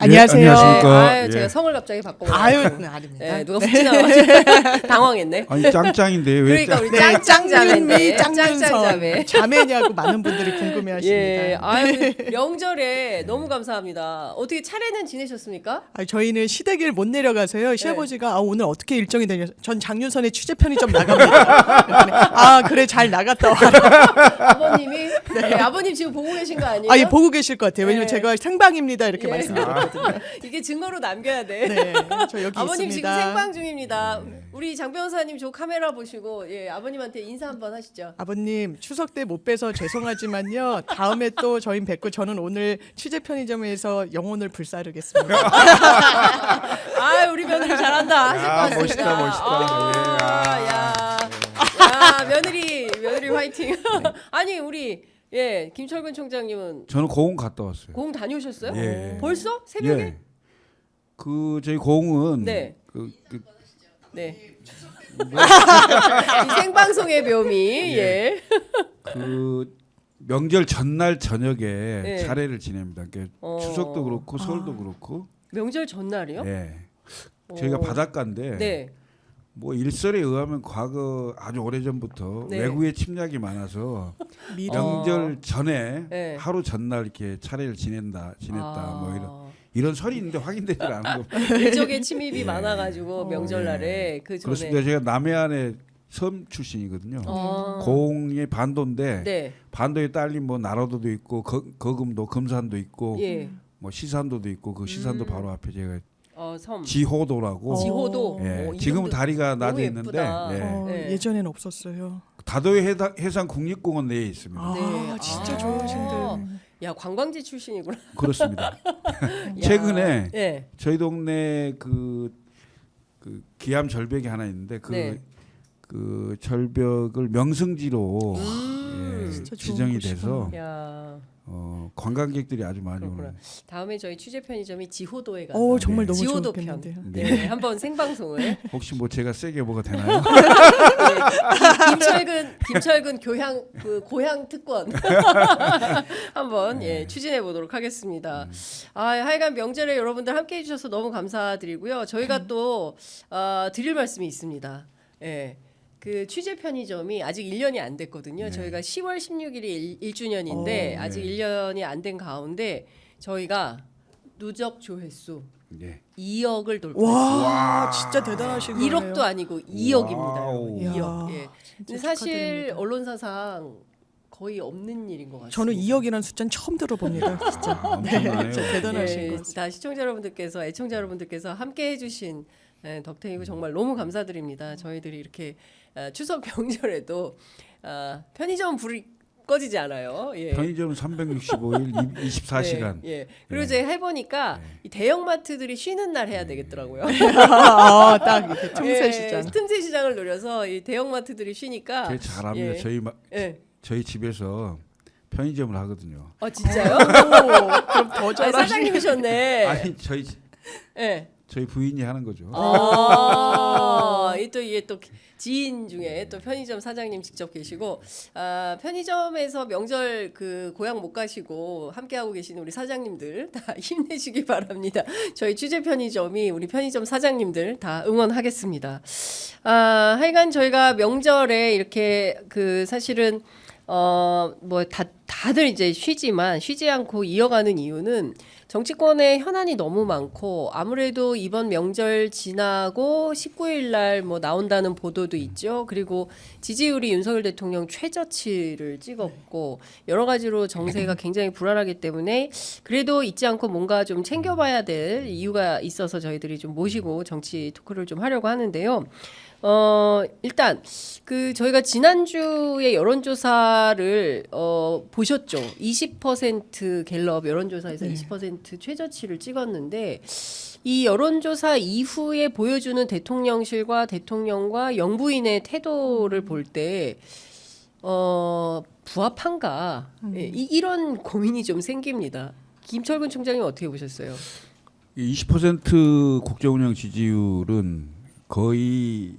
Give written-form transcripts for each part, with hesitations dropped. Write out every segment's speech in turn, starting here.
안녕하세요. 예, 안녕하십니까. 아유, 제가 예. 성을 갑자기 바꿔. 아유, 아닙니다. 네, 누가 훅 지나가지고 당황했네. 아니 짱짱인데 왜 그러니까 우리 네, 짱짱자매인데 짱윤미, 짱짱자매. 짱윤선 자매냐고 많은 분들이 궁금해하십니다. 예, 아유 명절에 너무 감사합니다. 어떻게 차례는 지내셨습니까? 저희는 시댁을 못 내려가서요. 네. 시아버지가 오늘 어떻게 일정이 되냐. 전 장윤선의 취재 편의점 나갑니다. 그랬더니, 그래 잘 나갔다 와. 아버님이 네, 아버님 지금 보고 계신 거 아니에요? 예, 보고 계실 것 같아요. 왜냐면 네. 제가 생방입니다 이렇게 예. 말씀드렸거든요. 이게 증거로 남겨야 돼. 네, 저 여기 아버님 있습니다. 지금 생방 중입니다. 우리 장 변호사님 저 카메라 보시고 예, 아버님한테 인사 한번 하시죠. 아버님 추석 때 못 뵈서 죄송하지만요. 다음에 또 저희 뵙고 저는 오늘 취재 편의점에서 영혼을 불사르겠습니다. 아, 우리 며느리 잘한다. 하실 것 야, 같습니다. 멋있다, 멋있다. 야, 며느리 화이팅. 아니 우리 예 김철근 총장님은 저는 고흥 갔다 왔어요. 고흥 다녀오셨어요? 예. 벌써 새벽에? 예. 그 저희 고흥은 네. 그 네. 이 생방송의 묘미. 예. 그 명절 전날 저녁에 네. 차례를 지냅니다. 그러니까 추석도 그렇고 설도 그렇고. 명절 전날이요? 예. 저희가 오. 바닷가인데 네. 뭐 일설에 의하면 과거 아주 오래전부터 네. 외국의 침략이 많아서 미리 명절 전에 네. 하루 전날 이렇게 차례를 지냈다 아. 뭐 이런 설이 있는데 확인되지 않은 겁니다. 일적의 침입이 예. 많아가지고 명절날에 그 전에. 그렇습니다. 제가 남해안의 섬 출신이거든요. 아. 고흥의 반도인데 네. 반도에 딸린 뭐 나로도도 있고 거금도 금산도 있고 예. 뭐 시산도도 있고 그 시산도 바로 앞에 제가 섬. 지호도라고 지호도. 예, 오, 지금은 이름도 다리가 너무 낮아 있는데 예쁘다. 예. 네. 예전엔 없었어요. 다도해 해상 국립공원 내에 있습니다. 네. 진짜 아. 좋으신데. 야 관광지 출신이구나. 그렇습니다. 야. 최근에 예. 저희 동네 그 기암 절벽이 하나 있는데 네. 그 절벽을 명승지로 예, 진짜 좋은 지정이 곳이구나. 돼서 야. 관광객들이 아주 많이 그렇구나. 오는. 다음에 저희 취재 편의점이 지호도에 가서 오 정말 너무 지호도 편. 좋겠는데요. 네. 한번 생방송을 혹시 뭐 제가 세게 뭐가 되나요? 김철근 교향 그 고향 특권 한번 예, 추진해 보도록 하겠습니다. 하여간 명절에 여러분들 함께 해주셔서 너무 감사드리고요. 저희가 또 드릴 말씀이 있습니다. 예. 그 취재 편의점이 아직 1년이 안 됐거든요. 네. 저희가 10월 16일이 1주년인데 아직 네. 1년이 안 된 가운데 저희가 누적 조회수 네. 2억을 돌파했습니다. 와, 진짜 대단하신 거예요. 1억도 아니고 2억입니다. 와우. 2억. 예. 진짜 근데 사실 축하드립니다. 언론사상 거의 없는 일인 것 같습니다. 저는 2억이라는 숫자는 처음 들어봅니다. 진짜. 엄청나네요. 진짜 대단하신 예, 것 같습니다. 다 시청자 여러분들께서 애청자 여러분들께서 함께 해주신 덕택이고 정말 너무 감사드립니다. 저희들이 이렇게 추석 명절에도 편의점 불이 꺼지지 않아요. 예. 편의점 365일 24시간. 예. 그리고 제가 해보니까 이 대형마트들이 쉬는 날 해야 되겠더라고요. 딱 이렇게 틈새 예, 시장. 틈새 시장을 노려서 이 대형마트들이 쉬니까. 제일 잘합니다. 예. 저희 예. 집에서 편의점을 하거든요. 진짜요? 그럼 더 잘하시. 사장님이셨네. 아니 예. 저희 부인이 하는 거죠. 이게 또 지인 중에 또 편의점 사장님 직접 계시고 편의점에서 명절 그 고향 못 가시고 함께 하고 계시는 우리 사장님들 다 힘내시기 바랍니다. 저희 취재 편의점이 우리 편의점 사장님들 다 응원하겠습니다. 하여간 저희가 명절에 이렇게 그 사실은 뭐 다들 이제 쉬지 않고 이어가는 이유는 정치권의 현안이 너무 많고 아무래도 이번 명절 지나고 19일 날 뭐 나온다는 보도도 있죠. 그리고 지지율이 윤석열 대통령 최저치를 찍었고 여러 가지로 정세가 굉장히 불안하기 때문에 그래도 잊지 않고 뭔가 좀 챙겨봐야 될 이유가 있어서 저희들이 좀 모시고 정치 토크를 좀 하려고 하는데요. 일단 그 저희가 지난주에 여론조사를 보셨죠. 20% 갤럽 여론조사에서 20% 최저치를 찍었는데 이 여론조사 이후에 보여주는 대통령실과 대통령과 영부인의 태도를 볼 때 부합한가 이런 고민이 좀 생깁니다. 김철근 총장님 어떻게 보셨어요? 20% 국정운영 지지율은 거의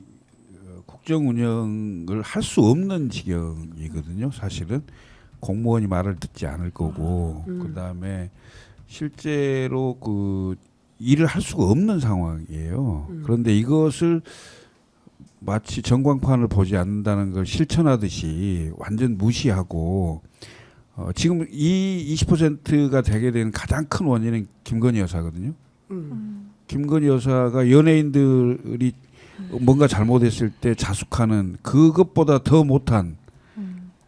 국정 운영을 할 수 없는 지경이거든요. 사실은 공무원이 말을 듣지 않을 거고 그다음에 실제로 그 일을 할 수가 없는 상황이에요. 그런데 이것을 마치 전광판을 보지 않는다는 걸 실천하듯이 완전 무시하고 지금 이 20%가 되게 된 가장 큰 원인은 김건희 여사거든요. 김건희 여사가 연예인들이 뭔가 잘못했을 때 자숙하는 그것보다 더 못한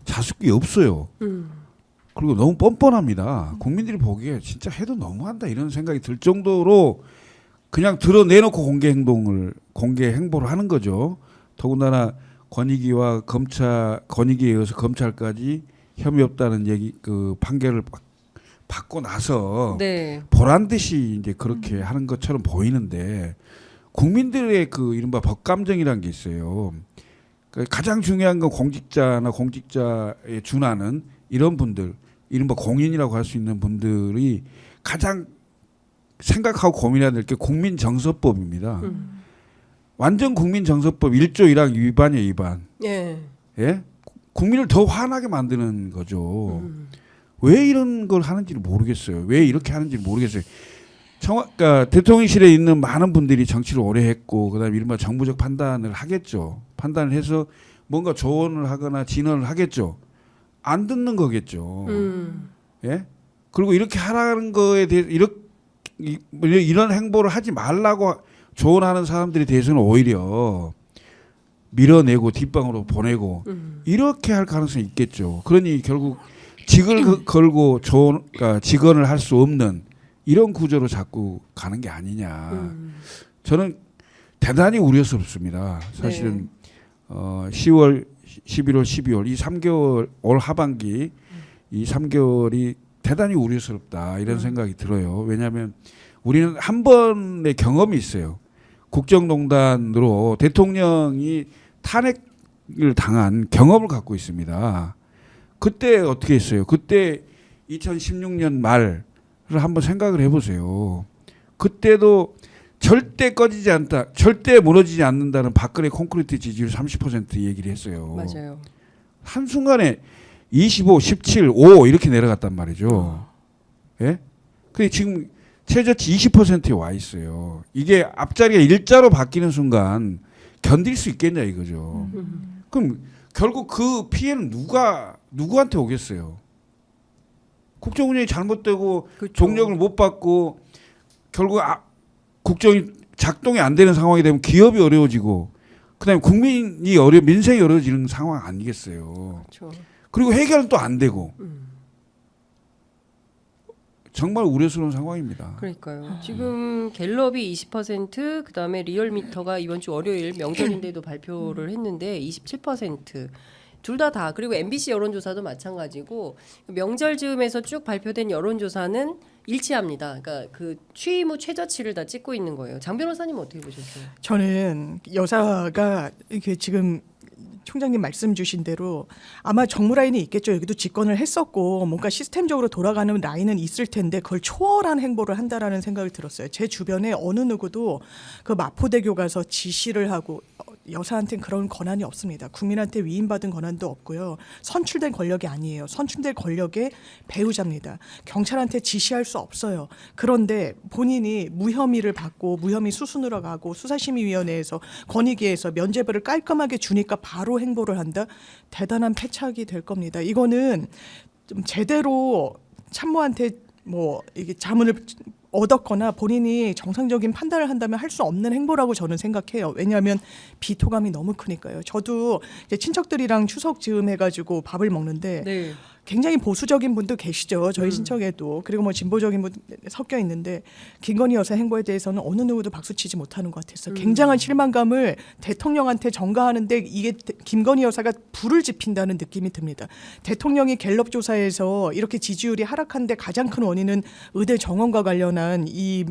자숙이 없어요. 그리고 너무 뻔뻔합니다. 국민들이 보기에 진짜 해도 너무한다 이런 생각이 들 정도로 그냥 드러내놓고 공개 행보를 하는 거죠. 더군다나 권익위와 권익위에 의해서 검찰까지 혐의 없다는 얘기 그 판결을 받고 나서 네. 보란 듯이 이제 그렇게 하는 것처럼 보이는데 국민들의 그 이른바 법감정이라는 게 있어요. 그러니까 가장 중요한 건 공직자나 공직자에 준하는 이런 분들, 이른바 공인이라고 할 수 있는 분들이 가장 생각하고 고민해야 될 게 국민정서법입니다. 완전 국민정서법 1조 1항 위반이에요, 위반. 예. 예? 국민을 더 화나게 만드는 거죠. 왜 이런 걸 하는지를 모르겠어요. 왜 이렇게 하는지 모르겠어요. 그러니까 대통령실에 있는 많은 분들이 정치를 오래 했고 그다음에 이른바 정부적 판단을 하겠죠. 판단을 해서 뭔가 조언을 하거나 진언을 하겠죠. 안 듣는 거겠죠. 예? 그리고 이렇게 하라는 거에 대해 이런 행보를 하지 말라고 조언하는 사람들에 대해서는 오히려 밀어내고 뒷방으로 보내고 이렇게 할 가능성이 있겠죠. 그러니 결국 직을 걸고 그러니까 직언을 할 수 없는 이런 구조로 자꾸 가는 게 아니냐. 저는 대단히 우려스럽습니다. 사실은 10월, 11월, 12월 이 3개월 올 하반기 이 3개월이 대단히 우려스럽다 이런 생각이 들어요. 왜냐하면 우리는 한 번의 경험이 있어요. 국정농단으로 대통령이 탄핵을 당한 경험을 갖고 있습니다. 그때 어떻게 했어요? 그때 2016년 말을 한번 생각을 해보세요. 그때도 절대 꺼지지 않다, 절대 무너지지 않는다는 박근혜 콘크리트 지지율 30% 얘기를 했어요. 맞아요. 한순간에 25, 17, 5 이렇게 내려갔단 말이죠. 예? 근데 지금 최저치 20%에 와 있어요. 이게 앞자리가 일자로 바뀌는 순간 견딜 수 있겠냐 이거죠. 그럼 결국 그 피해는 누구한테 오겠어요? 국정 운영이 잘못되고 그렇죠. 종력을 못 받고 결국 국정이 작동이 안 되는 상황이 되면 기업이 어려워지고 그다음에 국민이 민생이 어려워지는 상황 아니겠어요. 그렇죠. 그리고 해결은 또 안 되고 정말 우려스러운 상황입니다. 그러니까요. 지금 갤럽이 20%, 그다음에 리얼미터가 이번 주 월요일 명절인데도 발표를 했는데 27%. 둘 다 그리고 MBC 여론조사도 마찬가지고 명절 즈음에서 쭉 발표된 여론조사는 일치합니다. 그러니까 그 취임 후 최저치를 다 찍고 있는 거예요. 장 변호사님 어떻게 보셨어요? 저는 여사가 이렇게 지금 총장님 말씀 주신 대로 아마 정무 라인이 있겠죠. 여기도 집권을 했었고 뭔가 시스템적으로 돌아가는 라인은 있을 텐데 그걸 초월한 행보를 한다라는 생각을 들었어요. 제 주변에 어느 누구도 그 마포대교 가서 지시를 하고 여사한테는 그런 권한이 없습니다. 국민한테 위임받은 권한도 없고요. 선출된 권력이 아니에요. 선출된 권력의 배우자입니다. 경찰한테 지시할 수 없어요. 그런데 본인이 무혐의를 받고 무혐의 수순으로 가고 수사심의위원회에서 권익위에서 면죄부를 깔끔하게 주니까 바로 행보를 한다. 대단한 패착이 될 겁니다. 이거는 좀 제대로 참모한테 뭐 이게 자문을 얻었거나 본인이 정상적인 판단을 한다면 할 수 없는 행보라고 저는 생각해요. 왜냐하면 비토감이 너무 크니까요. 저도 이제 친척들이랑 추석 즈음 해가지고 밥을 먹는데 네. 굉장히 보수적인 분도 계시죠. 저희 친척에도. 그리고 뭐 진보적인 분 섞여 있는데 김건희 여사 행보에 대해서는 어느 누구도 박수치지 못하는 것 같았어요. 굉장한 실망감을 대통령한테 전가하는데 이게 김건희 여사가 불을 지핀다는 느낌이 듭니다. 대통령이 갤럽 조사에서 이렇게 지지율이 하락한데 가장 큰 원인은 의대 정원과 관련한 이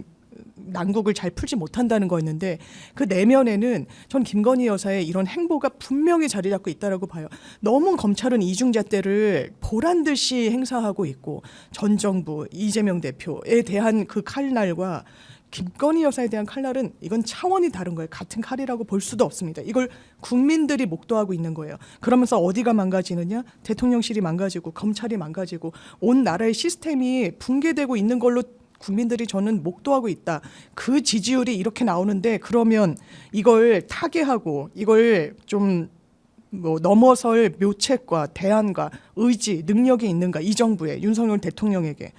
난국을 잘 풀지 못한다는 거였는데 그 내면에는 전 김건희 여사의 이런 행보가 분명히 자리 잡고 있다라고 봐요. 너무 검찰은 이중잣대를 보란 듯이 행사하고 있고 전 정부 이재명 대표에 대한 그 칼날과 김건희 여사에 대한 칼날은 이건 차원이 다른 거예요. 같은 칼이라고 볼 수도 없습니다. 이걸 국민들이 목도하고 있는 거예요. 그러면서 어디가 망가지느냐? 대통령실이 망가지고 검찰이 망가지고 온 나라의 시스템이 붕괴되고 있는 걸로 국민들이 저는 목도하고 있다. 그 지지율이 이렇게 나오는데 그러면 이걸 타개하고 이걸 좀 뭐 넘어설 묘책과 대안과 의지, 능력이 있는가 이 정부에 윤석열 대통령에게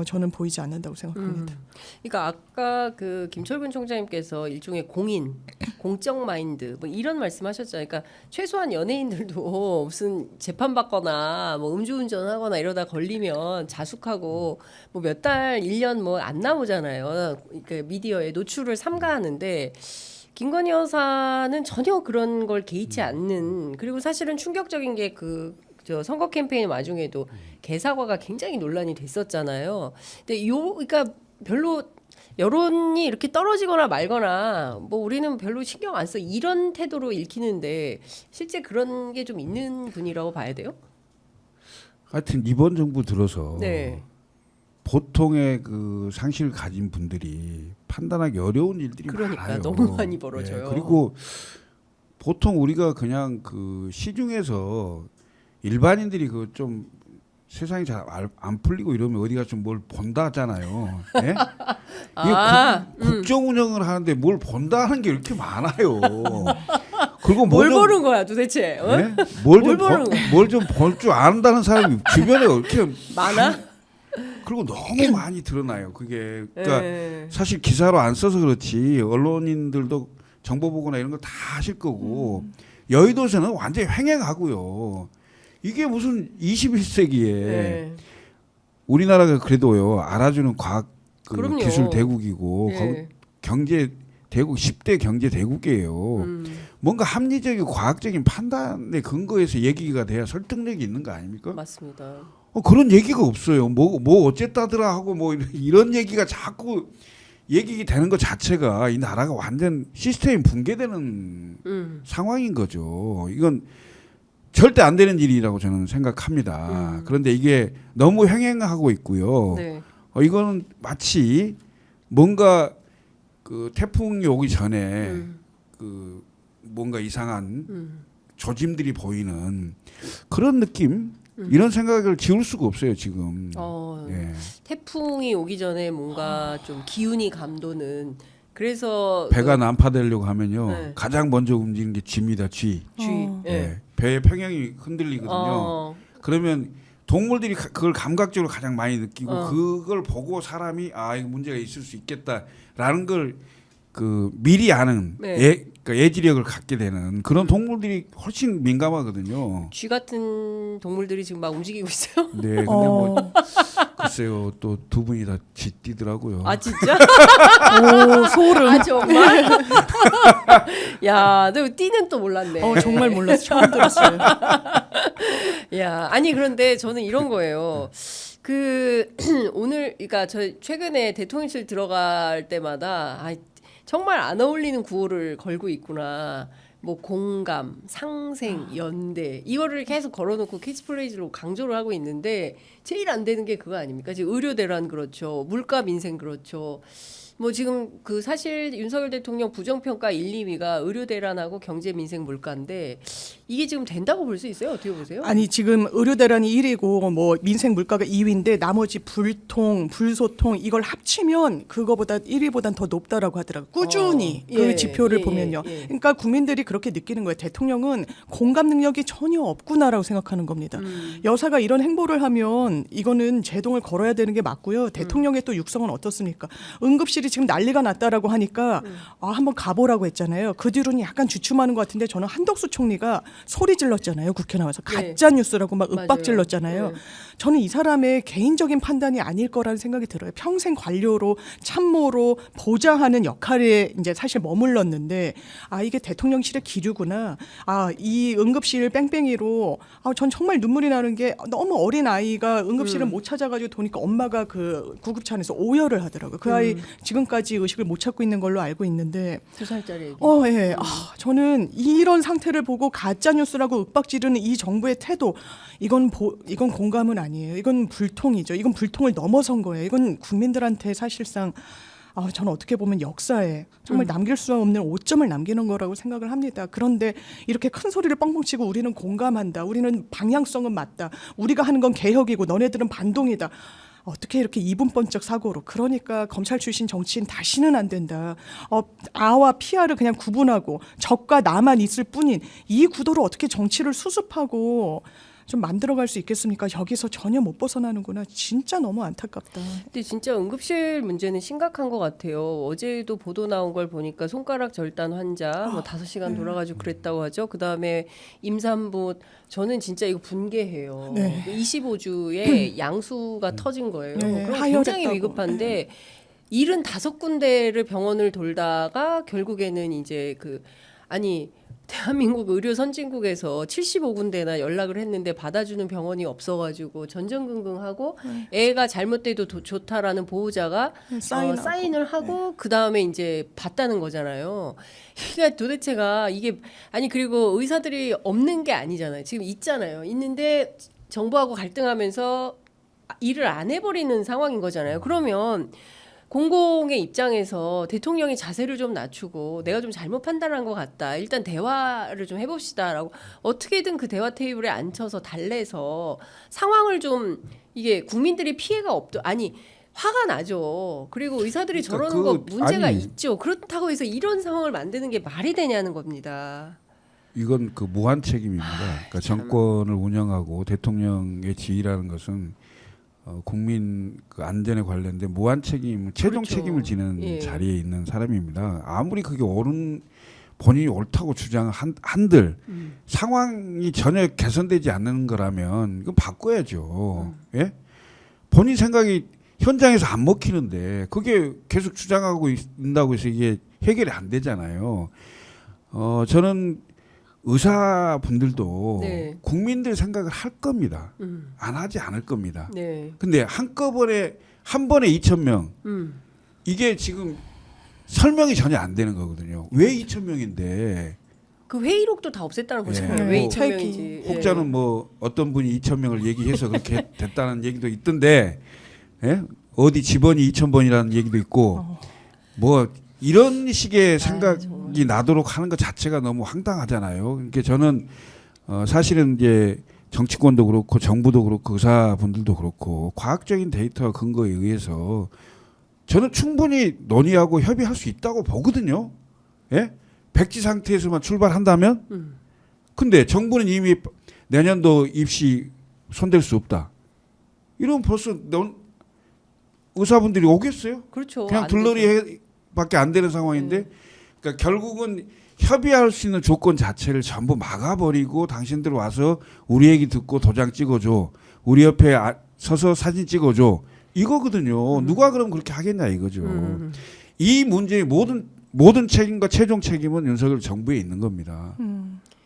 저는 보이지 않는다고 생각합니다. 그러니까 아까 그 김철근 총장님께서 일종의 공인, 공적 마인드 뭐 이런 말씀하셨잖아요. 그러니까 최소한 연예인들도 무슨 재판 받거나 뭐 음주운전하거나 이러다 걸리면 자숙하고 뭐 몇 달, 1년 뭐 안 나오잖아요. 그 미디어에 노출을 삼가하는데. 김건희 여사는 전혀 그런 걸 개의치 않는, 그리고 사실은 충격적인 게 저 선거 캠페인 와중에도 개사과가 굉장히 논란이 됐었잖아요. 근데 그러니까 별로 여론이 이렇게 떨어지거나 말거나 뭐 우리는 별로 신경 안 써 이런 태도로 읽히는데 실제 그런 게 좀 있는 분이라고 봐야 돼요? 하여튼 이번 정부 들어서 네. 보통의 그 상식을 가진 분들이 판단하기 어려운 일들이 그러니까 많아요. 너무 많이 벌어져요. 그리고 보통 우리가 그냥 그 시중에서 일반인들이 그 좀 세상이 잘 안 풀리고 이러면 어디가 좀 뭘 본다 하잖아요. 예? 이게 국정 운영을 하는데 뭘 본다 하는 게 이렇게 많아요. 그리고 뭘 보는 거야 도대체? 어? 예? 뭘 보는 거야? 뭘 좀 볼 줄 안다는 사람이 주변에 이렇게 많아? 그리고 너무 많이 드러나요. 그게 그러니까 네. 사실 기사로 안 써서 그렇지 언론인들도 정보 보거나 이런 거 다 하실 거고 여의도에서는 완전히 횡행하고요. 이게 무슨 21세기에 네. 우리나라가 그래도요 알아주는 과학 그럼요. 기술 대국이고 예. 경제 대국 10대 경제 대국이에요. 뭔가 합리적이고 과학적인 판단의 근거에서 얘기가 돼야 설득력이 있는 거 아닙니까? 맞습니다. 그런 얘기가 없어요. 뭐 어쨌다더라 하고 뭐 이런 얘기가 자꾸 얘기 되는 것 자체가 이 나라가 완전 시스템이 붕괴되는 상황인 거죠. 이건 절대 안 되는 일이라고 저는 생각합니다. 그런데 이게 너무 횡행하고 있고요. 네. 이거는 마치 뭔가 그 태풍이 오기 전에 그 뭔가 이상한 조짐들이 보이는 그런 느낌 이런 생각을 지울 수가 없어요 지금. 예. 태풍이 오기 전에 뭔가 좀 기운이 감도는 그래서 배가 난파되려고 하면요 네. 가장 먼저 움직이는 게 쥐입니다. 쥐. 예. 예. 배의 평형이 흔들리거든요. 그러면 동물들이 그걸 감각적으로 가장 많이 느끼고 그걸 보고 사람이 이거 문제가 있을 수 있겠다라는 걸 그 미리 아는 네. 그러니까 예지력을 갖게 되는 그런 동물들이 훨씬 민감하거든요. 쥐 같은 동물들이 지금 막 움직이고 있어요. 네, 근데 뭐 글쎄요 또 두 분이 다 짖디더라고요. 아 진짜? 오 소름. 아 정말? 야, 너 띠는 또 몰랐네. 정말 몰랐어. 처음 들었어요. 야, 아니 그런데 저는 이런 거예요. 그 오늘 그러니까 저 최근에 대통령실 들어갈 때마다 정말 안 어울리는 구호를 걸고 있구나. 뭐 공감, 상생, 연대 이거를 계속 걸어놓고 캐치프레이즈로 강조를 하고 있는데 제일 안 되는 게 그거 아닙니까? 지금 의료 대란 그렇죠, 물가 민생 그렇죠. 뭐 지금 그 사실 윤석열 대통령 부정평가 1, 2위가 의료 대란하고 경제 민생 물가인데 이게 지금 된다고 볼 수 있어요? 어떻게 보세요? 아니 지금 의료 대란이 1위고 뭐 민생 물가가 2위인데 나머지 불통, 불소통 이걸 합치면 그거보다 1위보단 더 높다라고 하더라고요. 꾸준히 그 지표를 보면요. 그러니까 국민들이 그렇게 느끼는 거예요. 대통령은 공감 능력이 전혀 없구나라고 생각하는 겁니다. 여사가 이런 행보를 하면 이거는 제동을 걸어야 되는 게 맞고요. 대통령의 또 육성은 어떻습니까? 응급실이 지금 난리가 났다라고 하니까 한번 가보라고 했잖아요. 그 뒤로는 약간 주춤하는 것 같은데 저는 한덕수 총리가 소리 질렀잖아요. 국회 나와서 가짜 뉴스라고 막 윽박 질렀잖아요. 저는 이 사람의 개인적인 판단이 아닐 거라는 생각이 들어요. 평생 관료로 참모로 보좌하는 역할에 이제 사실 머물렀는데 이게 대통령실의 기류구나. 이 응급실 뺑뺑이로 전 정말 눈물이 나는 게 너무 어린 아이가 응급실을 못 찾아가지고 도니까 엄마가 그 구급차 안에서 오열을 하더라고요. 그 아이 지금까지 의식을 못 찾고 있는 걸로 알고 있는데 2살짜리 애기. 예. 저는 이런 상태를 보고 가짜 뉴스라고 윽박지르는 이 정부의 태도 이건 공감은 아니에요. 이건 불통이죠. 이건 불통을 넘어선 거예요. 이건 국민들한테 사실상 저는 어떻게 보면 역사에 정말 남길 수 없는 오점을 남기는 거라고 생각을 합니다. 그런데 이렇게 큰 소리를 뻥뻥 치고 우리는 공감한다. 우리는 방향성은 맞다. 우리가 하는 건 개혁이고 너네들은 반동이다. 어떻게 이렇게 이분법적 사고로 그러니까 검찰 출신 정치인 다시는 안 된다. 아와 피아를 그냥 구분하고 적과 나만 있을 뿐인 이 구도로 어떻게 정치를 수습하고 좀 만들어갈 수 있겠습니까? 여기서 전혀 못 벗어나는구나. 진짜 너무 안타깝다. 근데 진짜 응급실 문제는 심각한 것 같아요. 어제도 보도 나온 걸 보니까 손가락 절단 환자 뭐 5시간 돌아가지고 그랬다고 하죠. 그다음에 임산부 저는 진짜 이거 분개해요. 네. 25주에 양수가 터진 거예요. 네, 그럼 하혈했다고. 굉장히 위급한데 75군데를 병원을 돌다가 결국에는 이제 대한민국 의료 선진국에서 75군데나 연락을 했는데 받아주는 병원이 없어가지고 전전긍긍하고 애가 잘못돼도 좋다라는 보호자가 사인을 하고 그 다음에 이제 봤다는 거잖아요. 그러니까 도대체가 이게 그리고 의사들이 없는 게 아니잖아요. 지금 있잖아요. 있는데 정부하고 갈등하면서 일을 안 해버리는 상황인 거잖아요. 그러면 공공의 입장에서 대통령이 자세를 좀 낮추고 내가 좀 잘못 판단한 것 같다. 일단 대화를 좀 해봅시다라고 어떻게든 그 대화 테이블에 앉혀서 달래서 상황을 좀 이게 국민들이 피해가 화가 나죠. 그리고 의사들이 그러니까 저러는 거 문제가 있죠. 그렇다고 해서 이런 상황을 만드는 게 말이 되냐는 겁니다. 이건 그 무한 책임입니다. 그러니까 정권을 운영하고 대통령의 지휘라는 것은 국민 그 안전에 관련된 무한 책임, 최종 그렇죠. 책임을 지는 예. 자리에 있는 사람입니다. 아무리 그게 본인이 옳다고 주장한들 상황이 전혀 개선되지 않는 거라면 이건 바꿔야죠. 예? 본인 생각이 현장에서 안 먹히는데 그게 계속 주장하고 있다고 해서 이게 해결이 안 되잖아요. 저는 의사분들도 네. 국민들 생각을 할 겁니다. 안 하지 않을 겁니다. 네. 근데 한 번에 2,000명 이게 지금 설명이 전혀 안 되는 거거든요. 왜 2,000명인데 그 회의록도 다 없앴다는 거잖아요. 예. 왜 뭐 2,000명인지. 혹자는 뭐 어떤 분이 2,000명을 얘기해서 그렇게 됐다는 얘기도 있던데 예? 어디 집원이 2,000번이라는 얘기도 있고 뭐 이런 식의 생각이 나도록 하는 것 자체가 너무 황당하잖아요. 그러니까 저는 사실은 이제 정치권도 그렇고 정부도 그렇고 의사분들도 그렇고 과학적인 데이터와 근거에 의해서 저는 충분히 논의하고 협의할 수 있다고 보거든요. 예? 백지 상태에서만 출발한다면? 근데 정부는 이미 내년도 입시 손댈 수 없다. 이러면 벌써 의사분들이 오겠어요? 그렇죠. 그냥 안 되죠. 둘러리밖에 안 되는 상황인데 그러니까 결국은 협의할 수 있는 조건 자체를 전부 막아버리고 당신들 와서 우리 얘기 듣고 도장 찍어줘. 우리 옆에 서서 사진 찍어줘. 이거거든요. 누가 그럼 그렇게 하겠냐 이거죠. 이 문제의 모든 책임과 최종 책임은 윤석열 정부에 있는 겁니다.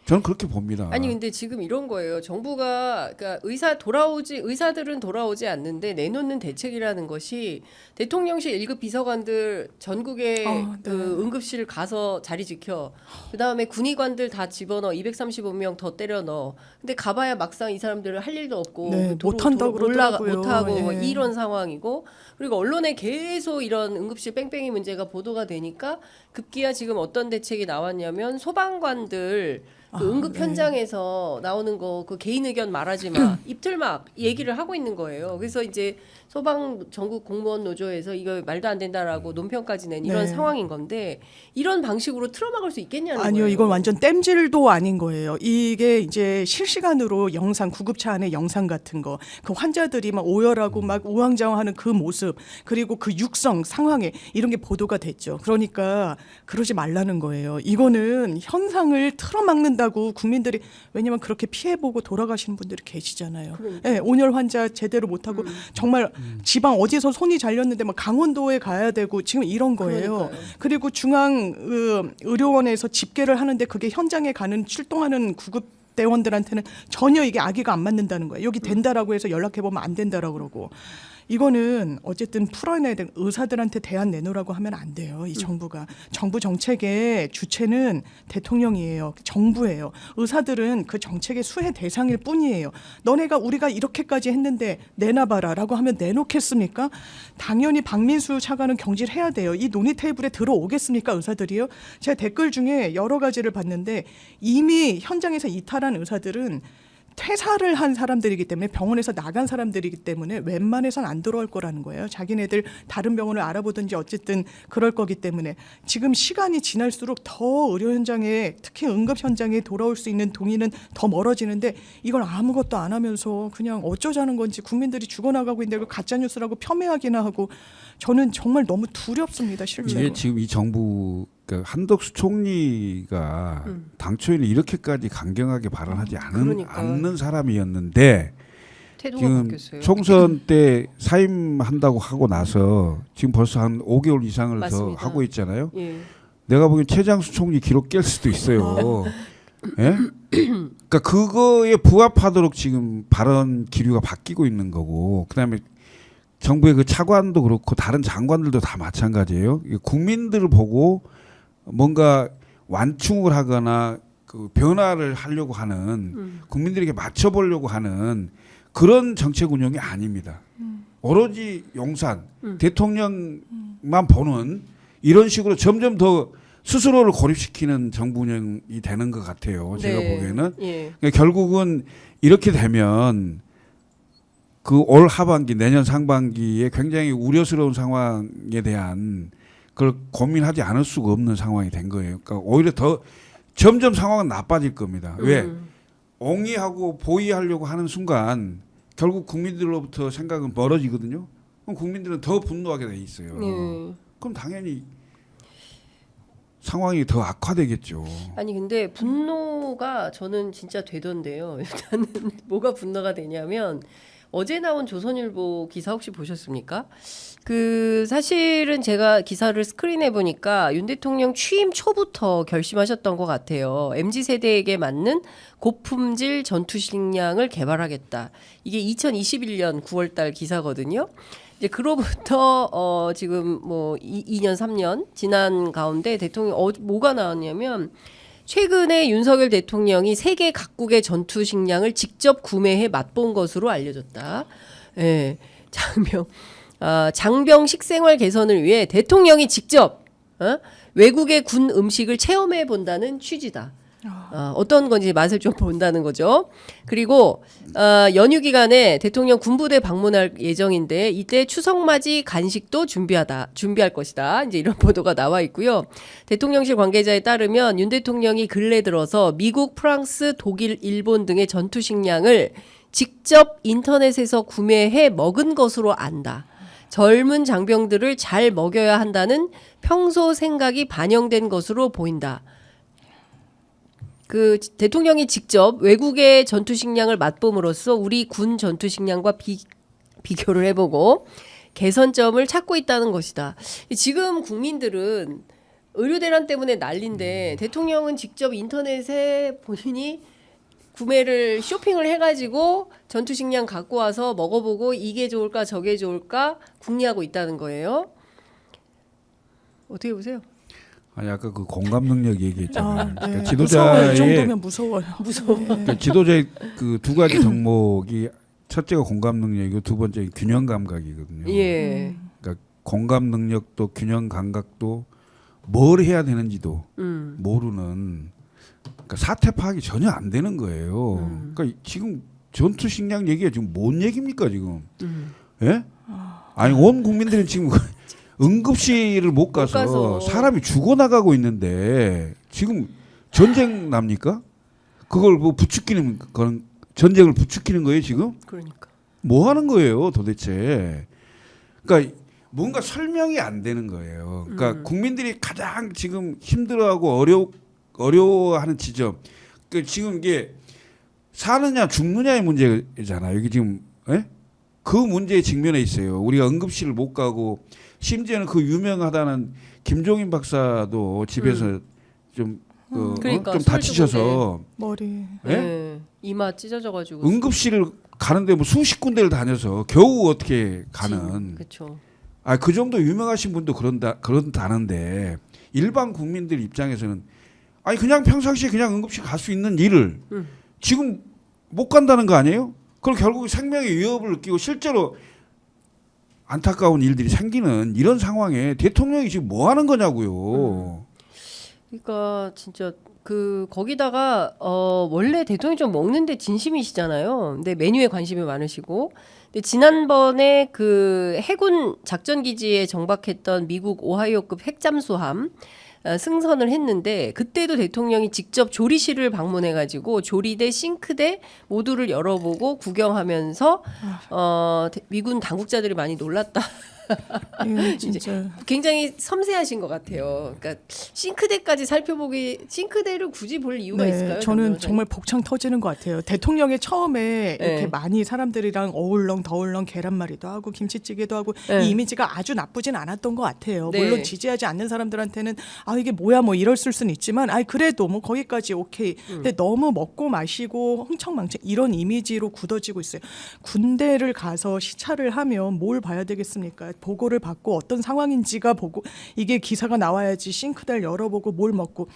저는 그렇게 봅니다. 아니 근데 지금 이런 거예요. 정부가 그러니까 의사들은 돌아오지 않는데 내놓는 대책이라는 것이 대통령실 1급 비서관들 전국에 네. 그 응급실 가서 자리 지켜. 그다음에 군의관들 다 집어넣어 235명 더 때려 넣어. 근데 가봐야 막상 이 사람들은 할 일도 없고 네, 못한다고 그러더라고요. 못하고 뭐 예. 이런 상황이고 그리고 언론에 계속 이런 응급실 뺑뺑이 문제가 보도가 되니까 급기야 지금 어떤 대책이 나왔냐면 소방관들 그 응급 현장에서 나오는 거 그 개인 의견 말하지 마 입틀막 얘기를 하고 있는 거예요. 그래서 이제 소방 전국 공무원 노조에서 이거 말도 안 된다라고 논평까지 낸 이런 네. 상황인 건데 이런 방식으로 틀어막을 수 있겠냐는 아니요, 거예요. 이건 완전 땜질도 아닌 거예요. 이게 이제 실시간으로 영상, 구급차 안에 영상 같은 거, 그 환자들이 막 오열하고 막 우왕좌왕하는 그 모습, 그리고 그 육성 상황에 이런 게 보도가 됐죠. 그러니까 그러지 말라는 거예요. 이거는 현상을 틀어막는다고 국민들이 왜냐면 그렇게 피해보고 돌아가시는 분들이 계시잖아요. 네, 온열 환자 제대로 못하고 정말 지방 어디서 손이 잘렸는데 막 강원도에 가야 되고 지금 이런 거예요. 그러니까요. 그리고 중앙 의료원에서 집계를 하는데 그게 현장에 가는 출동하는 구급 대원들한테는 전혀 이게 아기가 안 맞는다는 거예요. 여기 된다라고 해서 연락해 보면 안 된다라고 그러고. 이거는 어쨌든 풀어내야 되는 의사들한테 대안 내놓으라고 하면 안 돼요. 이 정부가. 정부 정책의 주체는 대통령이에요. 정부예요. 의사들은 그 정책의 수혜 대상일 뿐이에요. 너네가 우리가 이렇게까지 했는데 내놔봐라라고 하면 내놓겠습니까? 당연히 박민수 차관은 경질해야 돼요. 이 논의 테이블에 들어오겠습니까? 의사들이요? 제가 댓글 중에 여러 가지를 봤는데 이미 현장에서 이탈한 의사들은 퇴사를 한 사람들이기 때문에 병원에서 나간 사람들이기 때문에 웬만해선 안 들어올 거라는 거예요. 자기네들 다른 병원을 알아보든지 어쨌든 그럴 거기 때문에 지금 시간이 지날수록 더 의료 현장에 특히 응급 현장에 돌아올 수 있는 동의는 더 멀어지는데 이걸 아무것도 안 하면서 그냥 어쩌자는 건지 국민들이 죽어나가고 있는데 이걸 가짜 뉴스라고 폄훼하기나 하고 저는 정말 너무 두렵습니다. 실제로. 이게 지금 이 정부 그러니까 한덕수 총리가 당초에는 이렇게까지 강경하게 발언하지 그러니까요. 않는 사람이었는데 태도가 지금 바뀌었어요. 총선 때 사임한다고 하고 나서 지금 벌써 한 5개월 이상을 맞습니다. 더 하고 있잖아요. 예. 내가 보기엔 최장수 총리 기록 깰 수도 있어요. 예? 그러니까 그거에 부합하도록 지금 발언 기류가 바뀌고 있는 거고 그다음에 정부의 그 차관도 그렇고 다른 장관들도 다 마찬가지예요. 이게 국민들을 보고 뭔가 완충을 하거나 그 변화를 하려고 하는 국민들에게 맞춰보려고 하는 그런 정책 운영이 아닙니다. 오로지 용산 대통령만 보는 이런 식으로 점점 더 스스로를 고립시키는 정부 운영이 되는 것 같아요. 제가 네. 보기에는 예. 그러니까 결국은 이렇게 되면 그 올 하반기 내년 상반기에 굉장히 우려스러운 상황에 대한 그걸 고민하지 않을 수가 없는 상황이 된 거예요. 그러니까 오히려 더 점점 상황은 나빠질 겁니다. 왜? 옹이하고 보이하려고 하는 순간 결국 국민들로부터 생각은 멀어지거든요. 그럼 국민들은 더 분노하게 돼 있어요. 예. 그럼 당연히 상황이 더 악화되겠죠. 아니 근데 분노가 저는 진짜 되던데요. 일단은 뭐가 분노가 되냐면 어제 나온 조선일보 기사 혹시 보셨습니까? 그 사실은 제가 기사를 스크린해 보니까 윤 대통령 취임 초부터 결심하셨던 것 같아요. MZ 세대에게 맞는 고품질 전투 식량을 개발하겠다. 이게 2021년 9월달 기사거든요. 이제 그로부터 지금 뭐 2년 3년 지난 가운데 대통령 뭐가 나왔냐면 최근에 윤석열 대통령이 세계 각국의 전투 식량을 직접 구매해 맛본 것으로 알려졌다. 예. 장병 식생활 개선을 위해 대통령이 직접 외국의 군 음식을 체험해 본다는 취지다. 어떤 건지 맛을 좀 본다는 거죠. 그리고 연휴 기간에 대통령 군부대 방문할 예정인데 이때 추석맞이 간식도 준비할 것이다. 이제 이런 보도가 나와 있고요. 대통령실 관계자에 따르면 윤 대통령이 근래 들어서 미국, 프랑스, 독일, 일본 등의 전투 식량을 직접 인터넷에서 구매해 먹은 것으로 안다. 젊은 장병들을 잘 먹여야 한다는 평소 생각이 반영된 것으로 보인다. 그 대통령이 직접 외국의 전투 식량을 맛봄으로써 우리 군 전투 식량과 비교를 해보고 개선점을 찾고 있다는 것이다. 지금 국민들은 의료 대란 때문에 난리인데 대통령은 직접 인터넷에 본인이 구매를 쇼핑을 해가지고 전투 식량 갖고 와서 먹어보고 이게 좋을까 저게 좋을까 궁리하고 있다는 거예요. 어떻게 보세요? 아니 아까 그 공감 능력 얘기했잖아요. 그러니까 무서워요. 이 지도자의 정도면 무서워요. 그러니까 지도자의 그 두 가지 덕목이 첫째가 공감 능력이고 두 번째 균형 감각이거든요. 예. 그러니까 공감 능력도 균형 감각도 뭘 해야 되는지도 모르는 그러니까 사태 파악이 전혀 안 되는 거예요. 그러니까 지금 전투 식량 얘기가 지금 뭔 얘기입니까 지금? 예? 아니 온 국민들은 지금 응급실을 못 가서 사람이 죽어나가고 있는데 지금 전쟁 납니까? 그걸 뭐 부추기는 그런 전쟁을 부추기는 거예요 지금? 그러니까. 뭐 하는 거예요 도대체? 그러니까 뭔가 설명이 안 되는 거예요. 그러니까 국민들이 가장 지금 힘들어하고 어려워하는 지점. 그 지금 이게 사느냐 죽느냐의 문제잖아요. 여기 지금 그 문제에 직면해 있어요. 우리가 응급실을 못 가고 심지어는 그 유명하다는 김종인 박사도 집에서 좀 그러니까 좀 다치셔서 머리. 네. 이마 찢어져가지고 응급실을 가는데 뭐 수십 군데를 다녀서 겨우 어떻게 가는. 그렇죠. 그 정도 유명하신 분도 그런다는데 일반 국민들 입장에서는 아니 그냥 평상시에 그냥 응급실 갈 수 있는 일을 지금 못 간다는 거 아니에요? 그럼 결국 생명의 위협을 느끼고 실제로 안타까운 일들이 생기는 이런 상황에 대통령이 지금 뭐 하는 거냐고요. 그러니까 진짜 그 거기다가 원래 대통령이 좀 먹는데 진심이시잖아요. 근데 메뉴에 관심이 많으시고. 근데 지난번에 그 해군 작전 기지에 정박했던 미국 오하이오급 핵잠수함 승선을 했는데 그때도 대통령이 직접 조리실을 방문해가지고 조리대, 싱크대 모두를 열어보고 구경하면서 미군 당국자들이 많이 놀랐다. 진짜 굉장히 섬세하신 것 같아요. 그러니까 싱크대까지 살펴보기, 싱크대를 굳이 볼 이유가 있을까요? 저는 정말 복창 터지는 것 같아요. 대통령이 처음에 이렇게 네. 많이 사람들이랑 어울렁 더울렁 계란말이도 하고 김치찌개도 하고 네. 이 이미지가 아주 나쁘진 않았던 것 같아요. 네. 물론 지지하지 않는 사람들한테는 아 이게 뭐야 뭐 이럴 수는 있지만 아 그래도 뭐 거기까지 오케이. 근데 너무 먹고 마시고 흥청망청 이런 이미지로 굳어지고 있어요. 군대를 가서 시찰을 하면 뭘 봐야 되겠습니까? 보고를 받고 어떤 상황인지가 보고 이게 기사가 나와야지 싱크대를 열어보고 뭘 먹고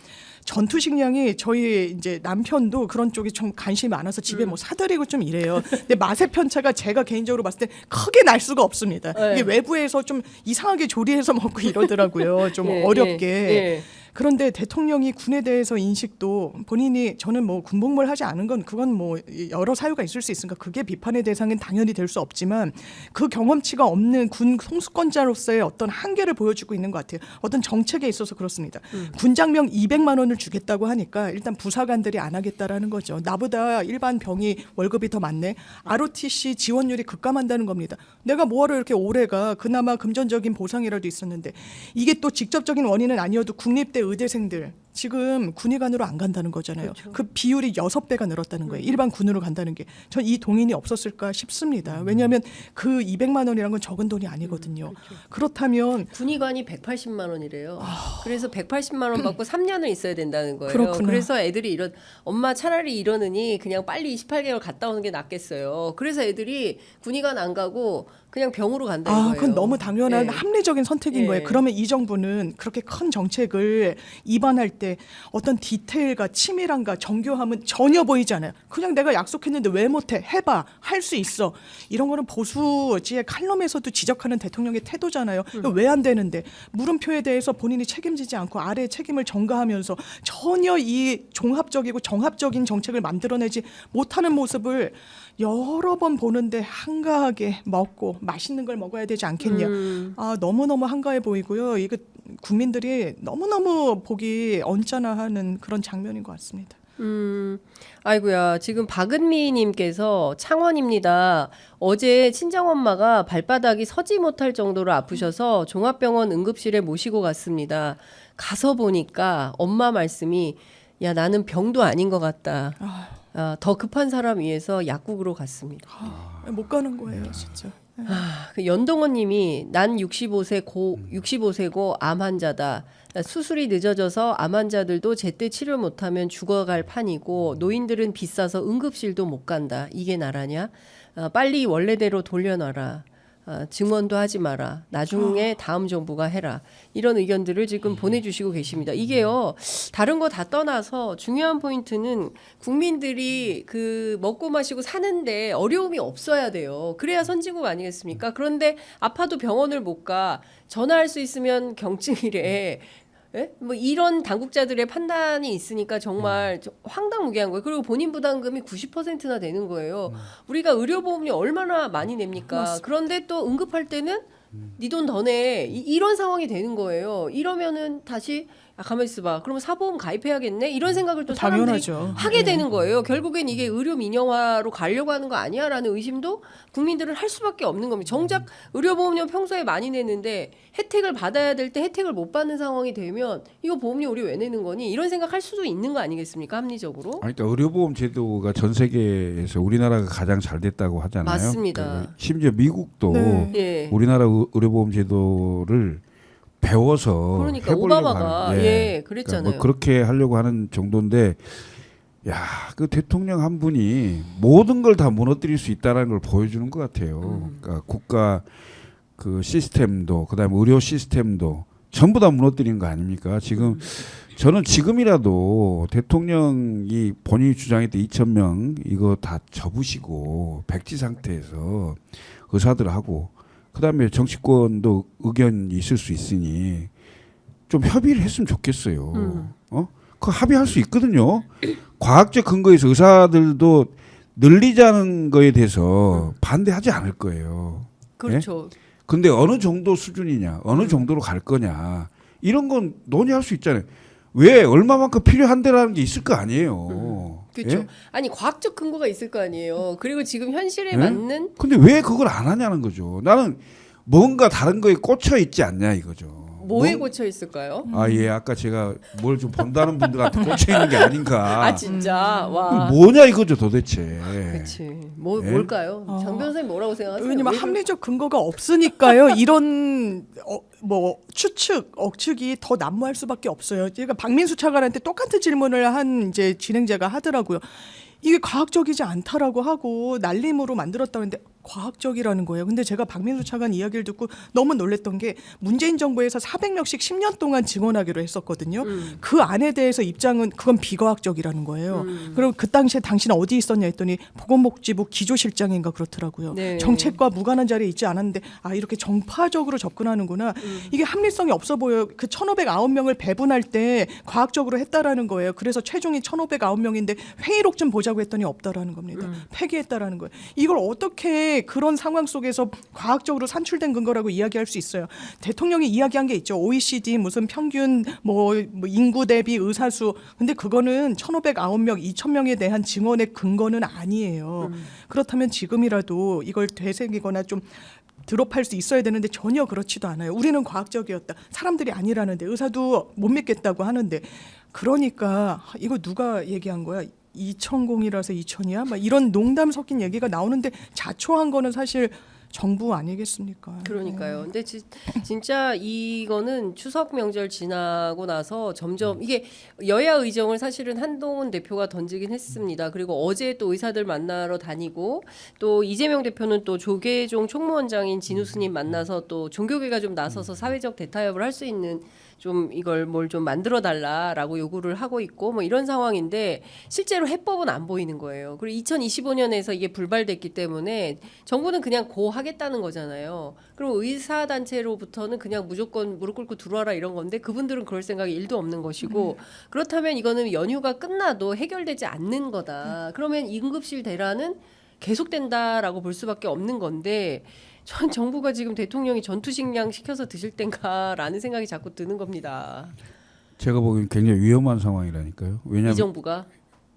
전투 식량이 저희 이제 남편도 그런 쪽에 좀 관심이 많아서 집에 뭐 사드리고 좀 이래요. 근데 맛의 편차가 제가 개인적으로 봤을 때 크게 날 수가 없습니다. 네. 이게 외부에서 좀 이상하게 조리해서 먹고 이러더라고요. 좀 예, 어렵게. 예. 그런데 대통령이 군에 대해서 인식도 본인이 저는 뭐 군복무를 하지 않은 건 그건 뭐 여러 사유가 있을 수 있으니까 그게 비판의 대상은 당연히 될 수 없지만 그 경험치가 없는 군 통수권자로서의 어떤 한계를 보여주고 있는 것 같아요. 어떤 정책에 있어서 그렇습니다. 군장명 200만 원을 주겠다고 하니까 일단 부사관들이 안 하겠다라는 거죠. 나보다 일반 병이 월급이 더 많네. ROTC 지원율이 급감한다는 겁니다. 내가 뭐하러 이렇게 오래가 그나마 금전적인 보상이라도 있었는데 이게 또 직접적인 원인은 아니어도 국립대 의대생들 지금 군의관으로 안 간다는 거잖아요. 그 비율이 6배가 늘었다는 거예요. 일반 군으로 간다는 게. 전 이 동인이 없었을까 싶습니다. 왜냐하면 그 200만 원이라는 건 적은 돈이 아니거든요. 그렇다면 군의관이 180만 원이래요. 그래서 180만 원 받고 3년을 있어야 된다는 거예요. 그렇구나. 그래서 애들이 엄마 차라리 이러느니 그냥 빨리 28개월 갔다 오는 게 낫겠어요. 그래서 애들이 군의관 안 가고 그냥 병으로 간다는 거예요. 그건 너무 당연한 네. 합리적인 선택인 예. 거예요. 그러면 이 정부는 그렇게 큰 정책을 입안할 때 어떤 디테일과 치밀함과 정교함은 전혀 보이지 않아요. 그냥 내가 약속했는데 왜 못해? 해봐. 할 수 있어. 이런 거는 보수지의 칼럼에서도 지적하는 대통령의 태도잖아요. 왜 안 되는데. 물음표에 대해서 본인이 책임지지 않고 아래의 책임을 전가하면서 전혀 이 종합적이고 정합적인 정책을 만들어내지 못하는 모습을 여러 번 보는데 한가하게 먹고 맛있는 걸 먹어야 되지 않겠냐. 너무너무 한가해 보이고요. 이거 국민들이 너무너무 보기 언짢아하는 그런 장면인 것 같습니다. 아이고야. 지금 박은미님께서 창원입니다. 어제 친정엄마가 발바닥이 서지 못할 정도로 아프셔서 종합병원 응급실에 모시고 갔습니다. 가서 보니까 엄마 말씀이 야 나는 병도 아닌 것 같다. 더 급한 사람 위해서 약국으로 갔습니다. 못 가는 거예요, 진짜. 그 연동원님이 난 65세고 암 환자다. 수술이 늦어져서 암 환자들도 제때 치료 못하면 죽어갈 판이고 노인들은 비싸서 응급실도 못 간다. 이게 나라냐? 빨리 원래대로 돌려놔라. 증언도 하지 마라. 나중에 다음 정부가 해라. 이런 의견들을 지금 보내주시고 계십니다. 이게요. 다른 거 다 떠나서 중요한 포인트는 국민들이 그 먹고 마시고 사는데 어려움이 없어야 돼요. 그래야 선진국 아니겠습니까? 그런데 아파도 병원을 못 가. 전화할 수 있으면 경증이래. 예? 뭐 이런 당국자들의 판단이 있으니까 정말 황당무계한 거예요. 그리고 본인 부담금이 90%나 되는 거예요. 우리가 의료보험료 얼마나 많이 냅니까? 그런데 또 응급할 때는 네 돈 더 내. 이런 상황이 되는 거예요. 이러면은 다시 가만히 있어봐. 그러면 사보험 가입해야겠네. 이런 생각을 또 사람들이 당연하죠. 하게 되는 거예요. 결국엔 이게 의료 민영화로 가려고 하는 거 아니야라는 의심도 국민들은 할 수밖에 없는 겁니다. 정작 의료보험료 평소에 많이 내는데 혜택을 받아야 될 때 혜택을 못 받는 상황이 되면 이거 보험료 우리 왜 내는 거니? 이런 생각할 수도 있는 거 아니겠습니까? 합리적으로. 아니, 그러니까 의료보험 제도가 전 세계에서 우리나라가 가장 잘 됐다고 하잖아요. 맞습니다. 그 심지어 미국도 네. 예. 우리나라 의료보험 제도를 배워서 그러니까 해보려고 오바마가 하는, 예, 그러니까 그랬잖아요. 뭐 그렇게 하려고 하는 정도인데, 야, 그 대통령 한 분이 모든 걸 다 무너뜨릴 수 있다라는 걸 보여주는 것 같아요. 그러니까 국가 그 시스템도, 그다음에 의료 시스템도 전부 다 무너뜨리는 거 아닙니까? 지금 저는 지금이라도 대통령이 본인이 주장했던 2,000명 이거 다 접으시고 백지 상태에서 의사들하고 그다음에 정치권도 의견이 있을 수 있으니 좀 협의를 했으면 좋겠어요. 그 합의할 수 있거든요. 과학적 근거에서 의사들도 늘리자는 거에 대해서 반대하지 않을 거예요. 그렇죠. 근데 어느 정도 수준이냐, 어느 정도로 갈 거냐 이런 건 논의할 수 있잖아요. 왜 얼마만큼 필요한데라는 게 있을 거 아니에요. 그렇죠. 예? 아니 과학적 근거가 있을 거 아니에요. 그리고 지금 현실에 예? 맞는 근데 왜 그걸 안 하냐는 거죠. 나는 뭔가 다른 거에 꽂혀 있지 않냐 이거죠. 뭐에 꽂혀 있을까요? 아, 예, 아까 제가 뭘 좀 본다는 분들한테 꽂혀 있는 게 아닌가. 아 진짜 와. 뭐냐 이거죠 도대체. 그렇지. 뭐 예? 뭘까요? 어. 장 변호사님 뭐라고 생각하세요? 왜냐면 왜 합리적 근거가 없으니까요. 이런 뭐 추측, 억측이 더 난무할 수밖에 없어요. 제가 박민수 차관한테 똑같은 질문을 한 이제 진행자가 하더라고요. 이게 과학적이지 않다라고 하고 날림으로 만들었다는데 과학적이라는 거예요. 근데 제가 박민수 차관 이야기를 듣고 너무 놀랬던 게 문재인 정부에서 400명씩 10년 동안 증언하기로 했었거든요. 그 안에 대해서 입장은 그건 비과학적이라는 거예요. 그리고 그 당시에 당신 어디 있었냐 했더니 보건복지부 기조실장인가 그렇더라고요. 네. 정책과 무관한 자리에 있지 않았는데 아 이렇게 정파적으로 접근하는구나. 이게 합리성이 없어 보여요. 그 1,509명을 배분할 때 과학적으로 했다라는 거예요. 그래서 최종이 1,509명인데 회의록 좀 보자고 했더니 없다라는 겁니다. 폐기했다라는 거예요. 이걸 어떻게 그런 상황 속에서 과학적으로 산출된 근거라고 이야기할 수 있어요. 대통령이 이야기한 게 있죠. OECD 무슨 평균 뭐 인구 대비 의사수. 근데 그거는 1,509명, 2,000명에 대한 증언의 근거는 아니에요. 그렇다면 지금이라도 이걸 되새기거나 좀 드롭할 수 있어야 되는데 전혀 그렇지도 않아요. 우리는 과학적이었다. 사람들이 아니라는데 의사도 못 믿겠다고 하는데 그러니까 이거 누가 얘기한 거야? 2000이라서 2000이야? 막 이런 농담 섞인 얘기가 나오는데 자초한 거는 사실 정부 아니겠습니까? 그러니까요. 근데 진짜 이거는 추석 명절 지나고 나서 점점 이게 여야 의정을 사실은 한동훈 대표가 던지긴 했습니다. 그리고 어제 또 의사들 만나러 다니고 또 이재명 대표는 또 조계종 총무원장인 진우스님 만나서 또 종교계가 좀 나서서 사회적 대타협을 할 수 있는 좀 이걸 뭘 좀 만들어 달라라고 요구를 하고 있고 뭐 이런 상황인데 실제로 해법은 안 보이는 거예요. 그리고 2025년에서 이게 불발됐기 때문에 정부는 그냥 고 하겠다는 거잖아요. 그럼 의사 단체로부터는 그냥 무조건 무릎 꿇고 들어와라 이런 건데 그분들은 그럴 생각이 1도 없는 것이고 그렇다면 이거는 연휴가 끝나도 해결되지 않는 거다. 그러면 응급실 대란은 계속된다라고 볼 수밖에 없는 건데 전 정부가 지금 대통령이 전투식량 시켜서 드실 땐가라는 생각이 자꾸 드는 겁니다. 제가 보기엔 굉장히 위험한 상황이라니까요. 이 왜냐하면 정부가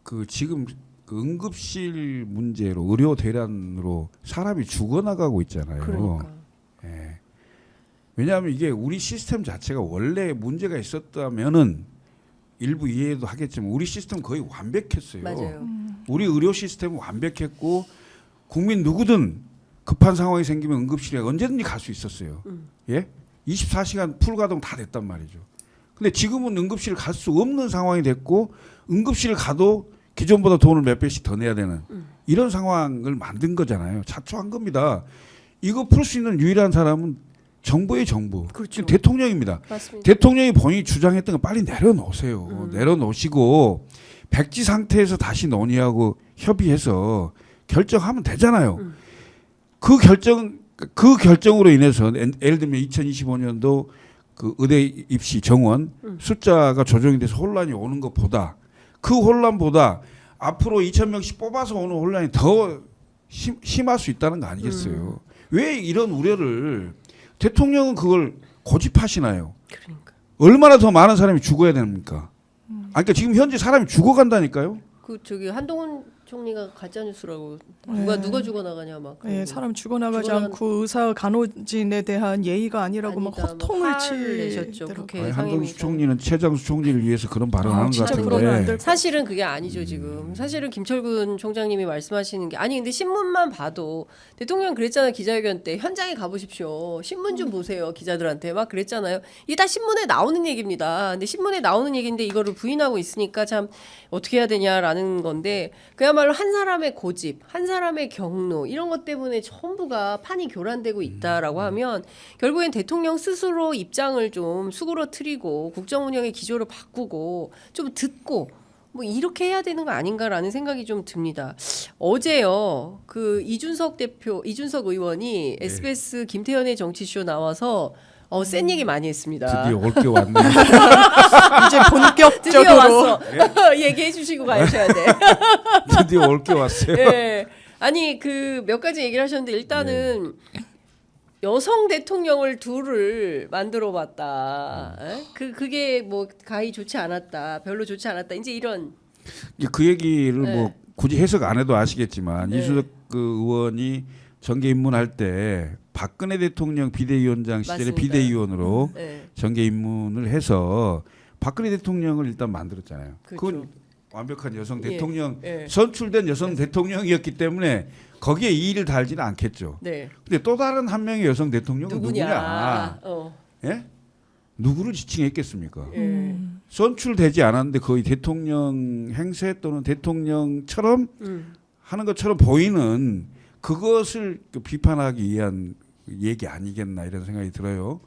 그 지금 그 응급실 문제로 의료 대란으로 사람이 죽어나가고 있잖아요. 그러니까. 예. 왜냐하면 이게 우리 시스템 자체가 원래 문제가 있었다면은 일부 이해도 하겠지만 우리 시스템 거의 완벽했어요. 맞아요. 우리 의료 시스템은 완벽했고 국민 누구든 급한 상황이 생기면 응급실에 언제든지 갈 수 있었어요. 예? 24시간 풀가동 다 됐단 말이죠. 근데 지금은 응급실 갈 수 없는 상황이 됐고 응급실 가도 기존보다 돈을 몇 배씩 더 내야 되는 이런 상황을 만든 거잖아요. 자초한 겁니다. 이거 풀 수 있는 유일한 사람은 정부의 정부. 그렇죠. 대통령입니다. 맞습니다. 대통령이 본인이 주장했던 거 빨리 내려놓으세요. 내려놓으시고 백지 상태에서 다시 논의하고 협의해서 결정하면 되잖아요. 그 결정으로 인해서 예를 들면 2025년도 그 의대 입시 정원 숫자가 조정이 돼서 혼란이 오는 것보다 그 혼란보다 앞으로 2,000명씩 뽑아서 오는 혼란이 더 심할 수 있다는 거 아니겠어요? 왜 이런 우려를 대통령은 그걸 고집하시나요? 그러니까. 얼마나 더 많은 사람이 죽어야 됩니까? 그러니까 지금 현재 사람이 죽어간다니까요. 그 저기 한동훈 총리가 가짜 뉴스라고 누가 죽어 나가냐 막. 네, 사람 죽어나가지 죽어나간- 않고 의사 간호진에 대한 예의가 아니라고 막 아니다, 뭐 호통을 화를 내셨죠. 치더라고요. 국회 아니, 상임위가. 한동수 총리는 최장수 총리를 위해서 그런 발언을 하는 것 진짜 그러면 안 같은데 될 사실은 그게 아니죠 지금. 사실은 김철근 총장님이 말씀하시는 게 아니 근데 신문만 봐도 대통령 그랬잖아요 기자회견 때 현장에 가보십시오. 신문 좀 보세요 기자들한테 막 그랬잖아요. 이게 다 신문에 나오는 얘기입니다. 근데 신문에 나오는 얘기인데 이거를 부인하고 있으니까 참 어떻게 해야 되냐라는 건데 그야말로 한 사람의 고집, 한 사람의 경로 이런 것 때문에 전부가 판이 교란되고 있다라고 하면 결국엔 대통령 스스로 입장을 좀 수그러뜨리고 국정 운영의 기조를 바꾸고 좀 듣고 뭐 이렇게 해야 되는 거 아닌가라는 생각이 좀 듭니다. 어제요 그 이준석 의원이 SBS 김태현의 정치쇼 나와서 센 얘기 많이 했습니다. 드디어 올 게 왔네. 이제 드디어 본격적으로 왔어. 얘기해 주시고 가셔야 돼. 드디어 올 게 왔어요. 예. 아니 그 몇 가지 얘기를 하셨는데 일단은 여성 대통령을 둘을 만들어봤다. 그게 뭐 가히 좋지 않았다. 별로 좋지 않았다. 이제 이런 이제 그 얘기를 네. 뭐 굳이 해석 안 해도 아시겠지만 네. 이준석 그 의원이 정계 입문할 때 박근혜 대통령 비대위원장 시절에 맞습니다. 비대위원으로 예. 정계 입문을 해서 박근혜 대통령을 일단 만들었잖아요. 그렇죠. 그건 완벽한 여성 예. 대통령 예. 선출된 여성 대통령이었기 때문에 거기에 이의를 달지는 않겠죠. 네. 근데 또 다른 한 명의 여성 대통령은 누구냐? 누구냐? 예? 누구를 지칭했겠습니까? 예. 선출되지 않았는데 거의 대통령 행세 또는 대통령처럼 하는 것처럼 보이는 그것을 비판하기 위한 얘기 아니겠나 이런 생각이 들어요.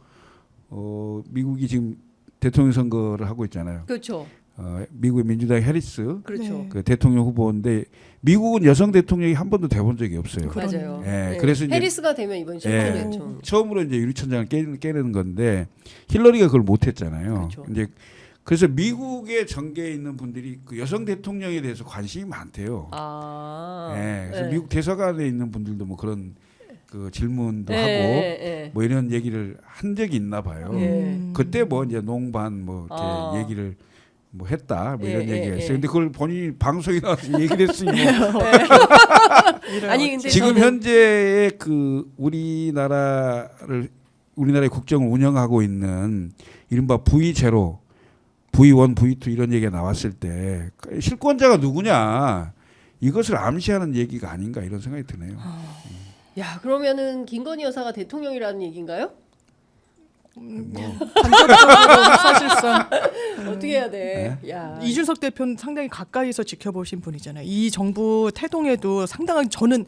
미국이 지금 대통령 선거를 하고 있잖아요. 그렇죠. 미국의 민주당 해리스 그렇죠. 네. 그 대통령 후보인데 미국은 여성 대통령이 한 번도 돼본 적이 없어요. 맞아요. 예, 그래서 이제 해리스가 되면 이번 처음이었죠. 처음으로 이제 유리천장을 깨는 건데 힐러리가 그걸 못했잖아요. 그렇죠. 이제 그래서 미국의 정계에 있는 분들이 그 여성 대통령에 대해서 관심이 많대요. 그래서 미국 대사관에 있는 분들도 뭐 그런 그 질문도 하고 뭐 이런 얘기를 한 적이 있나 봐요. 그때 뭐 이제 농반 뭐 이렇게 얘기를 뭐 했다 뭐 이런 얘기가 있어요. 근데 그걸 본인이 방송에 나와서 얘기를 했으니 뭐 아니 근데 지금 저는 현재의 그 우리나라의 국정을 운영하고 있는 이른바 V0, V1, V2 이런 얘기가 나왔을 때 실권자가 누구냐 이것을 암시하는 얘기가 아닌가 이런 생각이 드네요. 야 그러면은 김건희 여사가 대통령이라는 얘기인가요? 간접적으로 사실상 어떻게 해야 돼? 야 이준석 대표는 상당히 가까이서 지켜보신 분이잖아요. 이 정부 태동에도 상당한 저는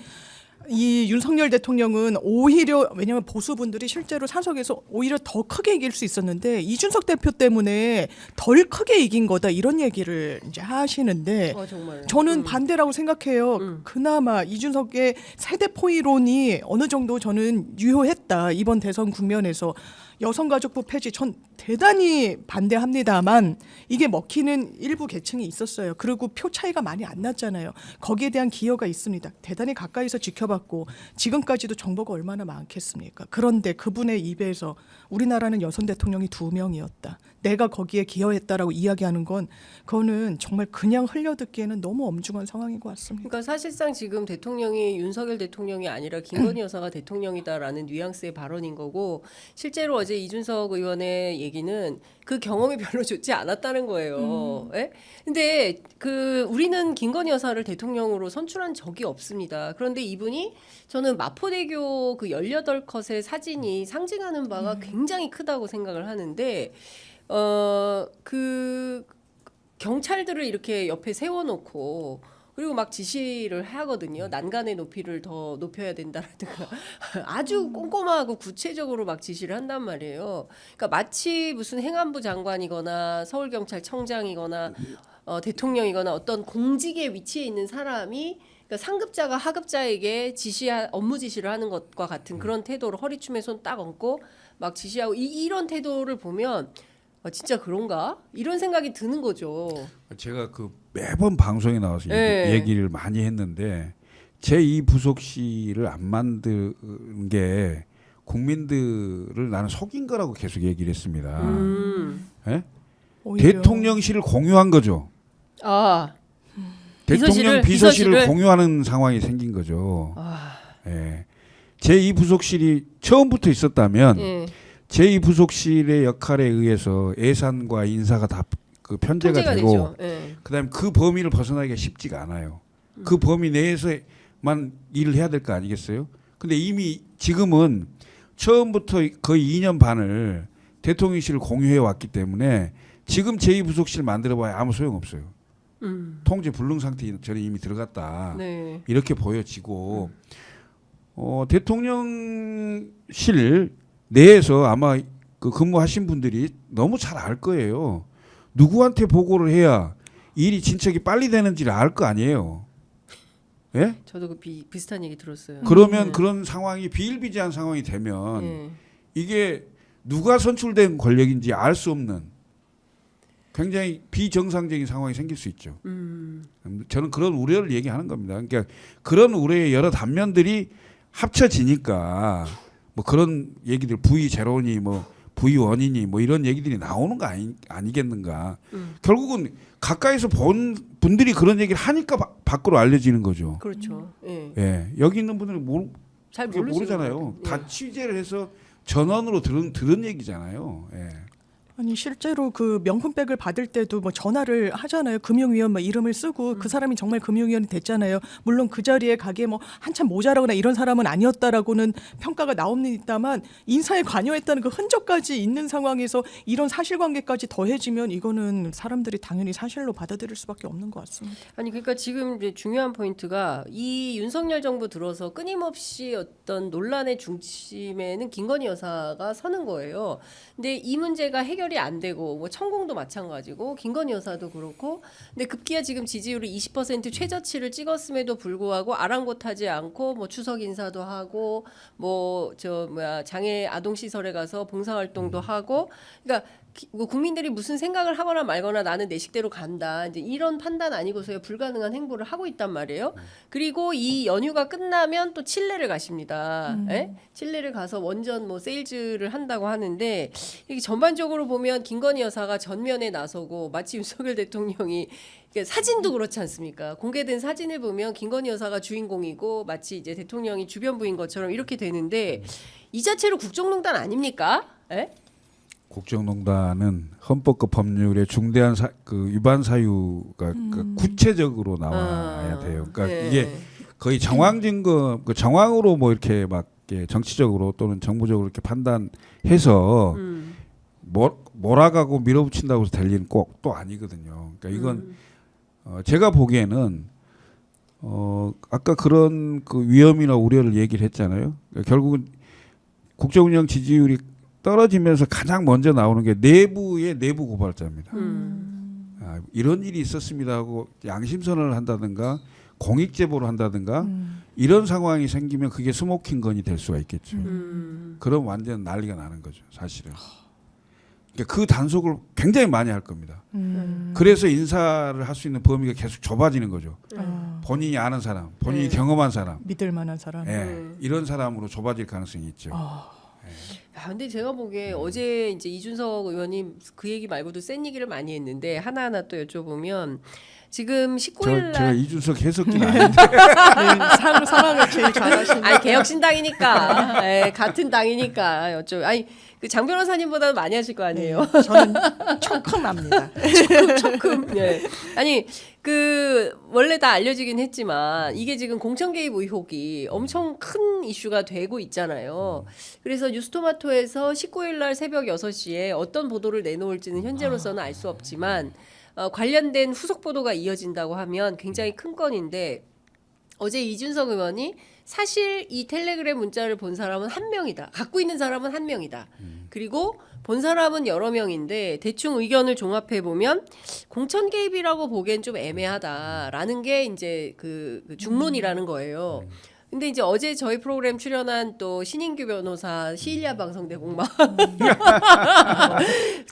이 윤석열 대통령은 오히려 왜냐하면 보수분들이 실제로 사석에서 오히려 더 크게 이길 수 있었는데 이준석 대표 때문에 덜 크게 이긴 거다 이런 얘기를 이제 하시는데 정말 저는 반대라고 생각해요. 그나마 이준석의 세대 포이론이 어느 정도 저는 유효했다. 이번 대선 국면에서 여성가족부 폐지 전 대단히 반대합니다만 이게 먹히는 일부 계층이 있었어요. 그리고 표 차이가 많이 안 났잖아요. 거기에 대한 기여가 있습니다. 대단히 가까이서 지켜봤고 지금까지도 정보가 얼마나 많겠습니까? 그런데 그분의 입에서 우리나라는 여성 대통령이 2명이었다. 내가 거기에 기여했다라고 이야기하는 건 그거는 정말 그냥 흘려듣기에는 너무 엄중한 상황인 것 같습니다. 그러니까 사실상 지금 대통령이 윤석열 대통령이 아니라 김건희 여사가 대통령이다라는 뉘앙스의 발언인 거고 실제로 어제 이준석 의원의 얘기는 그 경험이 별로 좋지 않았다는 거예요. 예? 근데 그 우리는 김건희 여사를 대통령으로 선출한 적이 없습니다. 그런데 이분이 저는 마포대교 그 18컷의 사진이 상징하는 바가 굉장히 크다고 생각을 하는데 그 경찰들을 이렇게 옆에 세워놓고 그리고 막 지시를 하거든요. 난간의 높이를 더 높여야 된다라든가 아주 꼼꼼하고 구체적으로 막 지시를 한단 말이에요. 그러니까 마치 무슨 행안부 장관이거나 서울경찰청장이거나 대통령이거나 어떤 공직에 위치해 있는 사람이 그러니까 상급자가 하급자에게 업무 지시를 하는 것과 같은 그런 태도로 허리춤에 손 딱 얹고 막 지시하고 이런 태도를 보면 진짜 그런가? 이런 생각이 드는 거죠. 제가 그 매번 방송에 나와서 네. 얘기를 많이 했는데 제2 부속실을 안 만든 게 국민들을 나는 속인 거라고 계속 얘기를 했습니다. 예? 오히려. 대통령실을 공유한 거죠. 대통령 비서실을? 비서실을 공유하는 상황이 생긴 거죠. 예. 제2 부속실이 처음부터 있었다면 제2 부속실의 역할에 의해서 예산과 인사가 다 그 편제가 되고 그다음에 그 범위를 벗어나기가 쉽지가 않아요. 그 범위 내에서만 일을 해야 될 거 아니겠어요? 근데 이미 지금은 처음부터 거의 2년 반을 대통령실을 공유해 왔기 때문에 지금 제2 부속실 만들어봐야 아무 소용없어요. 통제 불능 상태에 저는 이미 들어갔다. 이렇게 보여지고 대통령실 내에서 아마 그 근무하신 분들이 너무 잘 알 거예요. 누구한테 보고를 해야 일이 진척이 빨리 되는지를 알 거 아니에요. 예? 저도 그 비슷한 얘기 들었어요. 그러면 그런 상황이 비일비재한 상황이 되면 이게 누가 선출된 권력인지 알 수 없는 굉장히 비정상적인 상황이 생길 수 있죠. 저는 그런 우려를 얘기하는 겁니다. 그러니까 그런 우려의 여러 단면들이 합쳐지니까 뭐 그런 얘기들 V0니 뭐 V1이니 뭐 이런 얘기들이 나오는 거 아니겠는가. 결국은 가까이서 본 분들이 그런 얘기를 하니까 밖으로 알려지는 거죠. 그렇죠. 예. 예, 여기 있는 분들은 잘 그게 모르잖아요. 거거든요. 예. 다 취재를 해서 전원으로 들은 얘기잖아요. 예. 아니 실제로 그 명품백을 받을 때도 뭐 전화를 하잖아요. 금융위원 뭐 이름을 쓰고 그 사람이 정말 금융위원이 됐잖아요. 물론 그 자리에 가기에 뭐 한참 모자라거나 이런 사람은 아니었다라고는 평가가 나옵니다만 인사에 관여했다는 그 흔적까지 있는 상황에서 이런 사실관계까지 더해지면 이거는 사람들이 당연히 사실로 받아들일 수밖에 없는 것 같습니다. 아니 그러니까 지금 이제 중요한 포인트가 이 윤석열 정부 들어서 끊임없이 어떤 논란의 중심에는 김건희 여사가 서는 거예요. 근데 이 문제가 해결이 안 되고 뭐 천공도 마찬가지고 김건희 여사도 그렇고 근데 급기야 지금 지지율이 20% 최저치를 찍었음에도 불구하고 아랑곳하지 않고 뭐 추석 인사도 하고 뭐 저 뭐야 장애 아동 시설에 가서 봉사활동도 하고 그러니까 뭐 국민들이 무슨 생각을 하거나 말거나 나는 내 식대로 간다. 이제 이런 판단 아니고서야 불가능한 행보를 하고 있단 말이에요. 그리고 이 연휴가 끝나면 또 칠레를 가십니다. 예? 칠레를 가서 원전 뭐 세일즈를 한다고 하는데 이게 전반적으로 보면 김건희 여사가 전면에 나서고 마치 윤석열 대통령이 사진도 그렇지 않습니까? 공개된 사진을 보면 김건희 여사가 주인공이고 마치 이제 대통령이 주변부인 것처럼 이렇게 되는데 이 자체로 국정농단 아닙니까? 예? 국정농단은 헌법과 법률의 중대한 그 위반 사유가 그 구체적으로 나와야 돼요. 그러니까 네. 이게 거의 정황 증거, 그 정황으로 뭐 이렇게 막 이렇게 정치적으로 또는 정부적으로 이렇게 판단해서 몰아가고 밀어붙인다고 해서 될 일은 꼭 또 아니거든요. 그러니까 이건 제가 보기에는 아까 그런 그 위험이나 우려를 얘기를 했잖아요. 그러니까 결국은 국정운영 지지율이 떨어지면서 가장 먼저 나오는 게 내부의 내부 고발자입니다. 이런 일이 있었습니다 하고 양심선언을 한다든가 공익 제보를 한다든가 이런 상황이 생기면 그게 스모킹 건이 될 수가 있겠죠. 그럼 완전 난리가 나는 거죠, 사실은. 그러니까 그 단속을 굉장히 많이 할 겁니다. 그래서 인사를 할 수 있는 범위가 계속 좁아지는 거죠. 본인이 아는 사람, 본인이 경험한 사람, 믿을 만한 사람. 이런 사람으로 좁아질 가능성이 있죠. 야, 근데 제가 보기에 어제 이제 이준석 의원님 그 얘기 말고도 센 얘기를 많이 했는데 하나하나 또 여쭤보면 지금 19일 제가 날 이준석 해석기는 아닌데 상황을 제일 잘하시는. 아니 개혁신당이니까 예, 같은 당이니까 아니 그 장 변호사님보다는 많이 하실 거 아니에요. 저는 촉촉합니다. 조금 예. 아니 그 원래 다 알려지긴 했지만 이게 지금 공천 개입 의혹이 엄청 큰 이슈가 되고 있잖아요. 그래서 뉴스토마토에서 19일 날 새벽 6시에 어떤 보도를 내놓을지는 현재로서는 알 수 없지만 관련된 후속 보도가 이어진다고 하면 굉장히 큰 건인데 어제 이준석 의원이 사실 이 텔레그램 문자를 본 사람은 한 명이다. 갖고 있는 사람은 한 명이다. 그리고 본 사람은 여러 명인데 대충 의견을 종합해 보면 공천 개입이라고 보기엔 좀 애매하다라는 게 이제 그 중론이라는 거예요. 근데 이제 어제 저희 프로그램 출연한 또 신인규 변호사 시일야 방송대 공마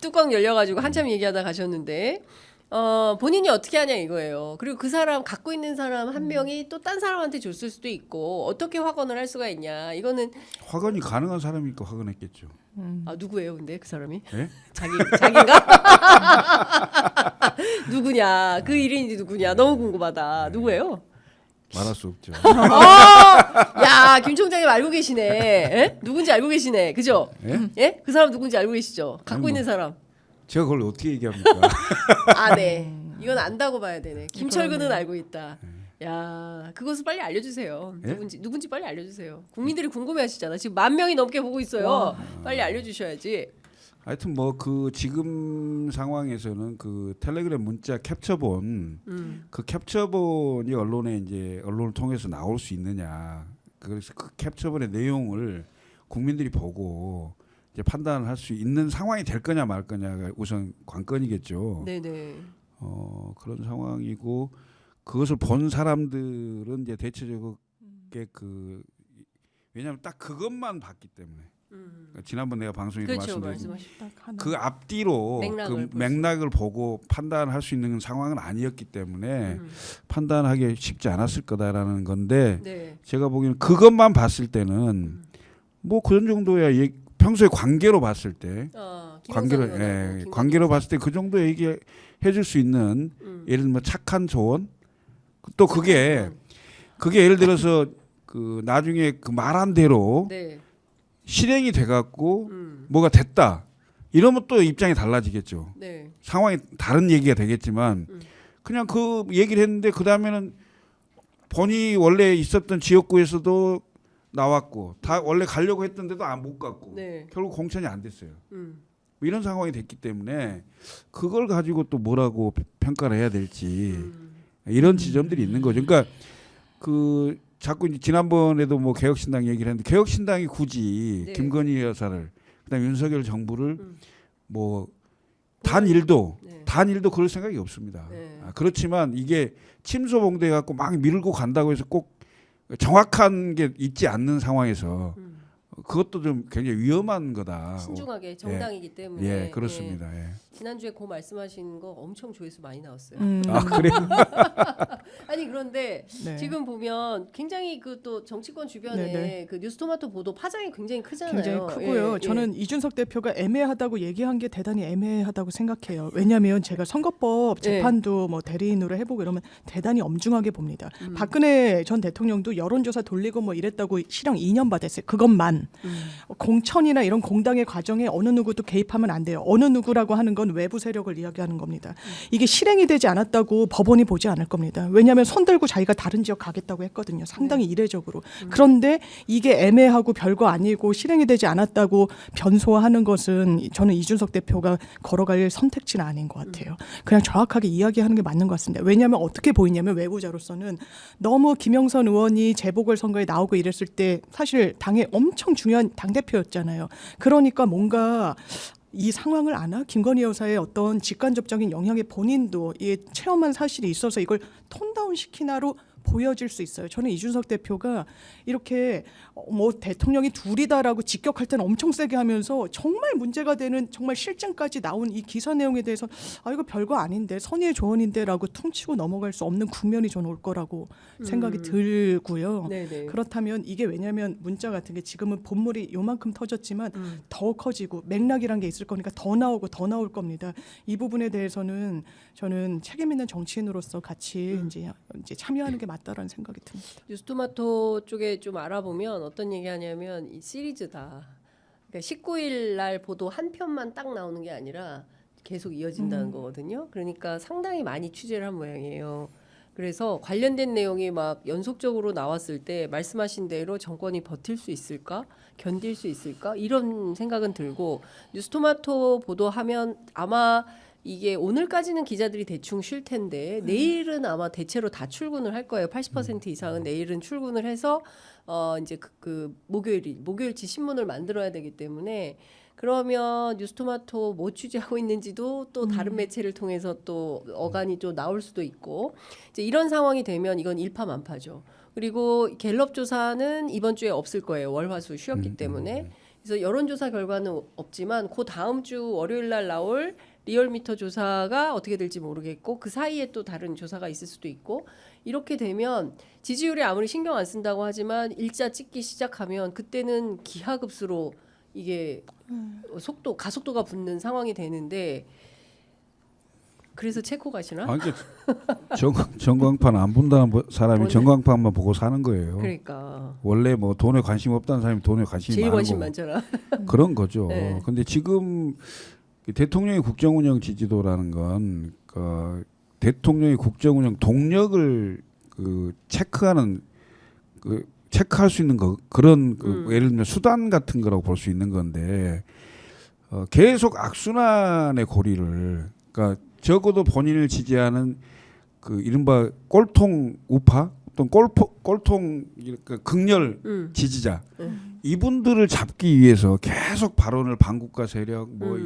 뚜껑 열려가지고 한참 얘기하다 가셨는데 본인이 어떻게 하냐 이거예요. 그리고 그 사람 갖고 있는 사람 한 명이 또 딴 사람한테 줬을 수도 있고 어떻게 확언을 할 수가 있냐. 이거는 확언이 가능한 사람이니까 확언했겠죠. 아 누구예요, 근데 그 사람이? 예? 자기인가? 누구냐? 그 일인지 누구냐? 너무 궁금하다. 누구예요? 말할 수 없죠. 야, 김 총장님 알고 계시네. 에? 누군지 알고 계시네. 그죠? 예? 예? 그 사람 누군지 알고 계시죠? 갖고 아니, 뭐. 있는 사람. 제가 그걸 어떻게 얘기합니까? 아, 네. 이건 안다고 봐야 되네. 김철근은 알고 있다. 야, 그것을 빨리 알려주세요. 예? 누군지 빨리 알려주세요. 국민들이 궁금해하시잖아. 지금 10,000명이 넘게 보고 있어요. 빨리 알려주셔야지. 하여튼 뭐 그 지금 상황에서는 그 텔레그램 문자 캡처본 그 캡처본이 언론을 통해서 나올 수 있느냐. 그래서 그 캡처본의 내용을 국민들이 보고 이제 판단을 할 수 있는 상황이 될 거냐 말 거냐가 우선 관건이겠죠. 네네. 그런 상황이고 그것을 본 사람들은 이제 대체적으로 그 왜냐하면 딱 그것만 봤기 때문에 지난번 내가 방송에서 그렇죠, 말씀드린 말씀하셨다. 딱 하나. 그 앞뒤로 맥락을 그 맥락을 보고 판단할 수 있는 상황은 아니었기 때문에 판단하기 쉽지 않았을 거다라는 건데 네. 제가 보기에는 그것만 봤을 때는 뭐 그런 정도야 평소에 관계로 봤을 때 관계로 관계로 봤을 때 그 정도 얘기해 줄 수 있는 예를 들면 착한 조언 또 그게 예를 들어서 그 나중에 그 말한 대로 네. 실행이 돼갖고 뭐가 됐다 이러면 또 입장이 달라지겠죠. 네. 상황이 다른 얘기가 되겠지만 그냥 그 얘기를 했는데 그 다음에는 본인이 원래 있었던 지역구에서도 나왔고 다 원래 가려고 했던데도 못 갔고 네. 결국 공천이 안 됐어요. 뭐 이런 상황이 됐기 때문에 그걸 가지고 또 뭐라고 평가를 해야 될지 이런 지점들이 있는 거죠. 그러니까 그 자꾸 이제 지난번에도 뭐 개혁신당 얘기를 했는데 개혁신당이 굳이 네. 김건희 여사를 그다음 윤석열 정부를 뭐 단 일도 그럴 생각이 없습니다. 네. 그렇지만 이게 침소봉대 갖고 막 밀고 간다고 해서 꼭 정확한 게 있지 않는 상황에서 그것도 좀 굉장히 위험한 거다. 신중하게 정당이기 때문에. 예, 그렇습니다. 예. 지난주에 그 말씀하신 거 엄청 조회수 많이 나왔어요. 아 그래요? 아니 그런데 네. 지금 보면 굉장히 그 또 정치권 주변에 네. 그 뉴스토마토 보도 파장이 굉장히 크잖아요. 굉장히 크고요. 예, 예. 저는 이준석 대표가 애매하다고 얘기한 게 대단히 애매하다고 생각해요. 왜냐하면 제가 선거법 재판도 뭐 대리인으로 해보고 이러면 대단히 엄중하게 봅니다. 박근혜 전 대통령도 여론조사 돌리고 뭐 이랬다고 실형 2년 받았어요. 그것만. 공천이나 이런 공당의 과정에 어느 누구도 개입하면 안 돼요. 어느 누구라고 하는 건 외부 세력을 이야기하는 겁니다. 이게 실행이 되지 않았다고 법원이 보지 않을 겁니다. 왜냐하면 손들고 자기가 다른 지역 가겠다고 했거든요. 상당히 이례적으로. 그런데 이게 애매하고 별거 아니고 실행이 되지 않았다고 변소하는 것은 저는 이준석 대표가 걸어갈 선택지는 아닌 것 같아요. 그냥 정확하게 이야기하는 게 맞는 것 같습니다. 왜냐하면 어떻게 보이냐면 외부자로서는 너무 김영선 의원이 재보궐선거에 나오고 이랬을 때 사실 당의 엄청 중요한 당대표였잖아요. 그러니까 뭔가 이 상황을 아나? 김건희 여사의 어떤 직간접적인 영향에 본인도 이 체험한 사실이 있어서 이걸 톤다운 시키나로 보여질 수 있어요. 저는 이준석 대표가 이렇게 뭐 대통령이 둘이다라고 직격할 때는 엄청 세게 하면서 정말 문제가 되는 정말 실증까지 나온 이 기사 내용에 대해서 아 이거 별거 아닌데 선의의 조언인데라고 퉁치고 넘어갈 수 없는 국면이 저는 올 거라고 생각이 들고요. 네네. 그렇다면 이게 왜냐하면 문자 같은 게 지금은 본물이 요만큼 터졌지만 더 커지고 맥락이란 게 있을 거니까 더 나오고 더 나올 겁니다. 이 부분에 대해서는 저는 책임 있는 정치인으로서 같이 이제 참여하는 게 맞다라는 생각이 듭니다. 뉴스토마토 쪽에 좀 알아보면 어떤 얘기하냐면 이 시리즈다. 그러니까 19일 날 보도 한 편만 딱 나오는 게 아니라 계속 이어진다는 거거든요. 그러니까 상당히 많이 취재를 한 모양이에요. 그래서 관련된 내용이 막 연속적으로 나왔을 때 말씀하신 대로 정권이 버틸 수 있을까? 견딜 수 있을까? 이런 생각은 들고 뉴스토마토 보도하면 아마 이게 오늘까지는 기자들이 대충 쉴 텐데 내일은 아마 대체로 다 출근을 할 거예요. 80% 이상은 내일은 출근을 해서 이제 그 목요일치 신문을 만들어야 되기 때문에 그러면 뉴스토마토 뭐 취재하고 있는지도 또 다른 매체를 통해서 또 어간이 또 나올 수도 있고 이제 이런 상황이 되면 이건 일파만파죠. 그리고 갤럽 조사는 이번 주에 없을 거예요. 월화수 쉬었기 때문에. 그래서 여론조사 결과는 없지만 그 다음 주 월요일 날 나올 리얼미터 조사가 어떻게 될지 모르겠고 그 사이에 또 다른 조사가 있을 수도 있고 이렇게 되면 지지율에 아무리 신경 안 쓴다고 하지만 일자 찍기 시작하면 그때는 기하급수로 이게 가속도가 붙는 상황이 되는데 그래서 체코 가시나? 아, 전광판 안 본다는 사람이 전광판만 보고 사는 거예요. 그러니까 원래 뭐 돈에 관심 없다는 사람이 돈에 관심이 제일 많은 관심 거고. 많잖아. 그런 거죠. 네. 근데 지금 대통령의 국정운영 지지도라는 건 대통령의 국정운영 동력을 체크하는 체크할 수 있는 그런 예를 들면 수단 같은 거라고 볼 수 있는 건데 계속 악순환의 고리를 그러니까 적어도 본인을 지지하는 그 이른바 꼴통 우파 또는 꼴통 극렬 지지자 이분들을 잡기 위해서 계속 발언을 반국가 세력 뭐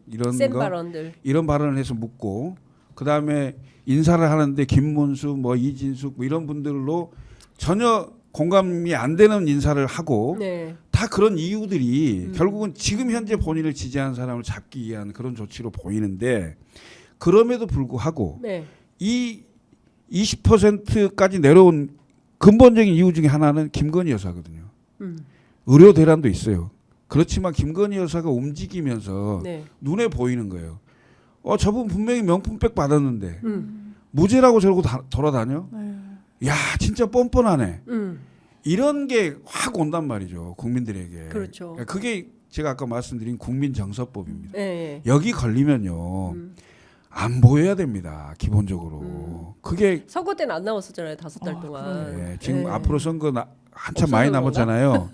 이런 센 거 발언들 이런 발언을 해서 묻고 그 다음에 인사를 하는데 김문수 뭐 이진숙 뭐 이런 분들로 전혀 공감이 안 되는 인사를 하고 네. 다 그런 이유들이 결국은 지금 현재 본인을 지지하는 사람을 잡기 위한 그런 조치로 보이는데 그럼에도 불구하고 네. 이 20%까지 내려온 근본적인 이유 중에 하나는 김건희 여사거든요. 의료 대란도 있어요. 그렇지만 김건희 여사가 움직이면서 네. 눈에 보이는 거예요. 저분 분명히 명품백 받았는데 무죄라고 저러고 돌아다녀? 네. 야 진짜 뻔뻔하네. 음. 이런 게 확 온단 말이죠. 국민들에게. 그렇죠. 그러니까 그게 제가 아까 말씀드린 국민정서법입니다. 네. 여기 걸리면요. 안 보여야 됩니다. 기본적으로. 그게 선거 때는 안 나왔었잖아요. 5달 동안. 예, 지금 네. 앞으로 선거 한참 없어서 많이 그런가? 남았잖아요.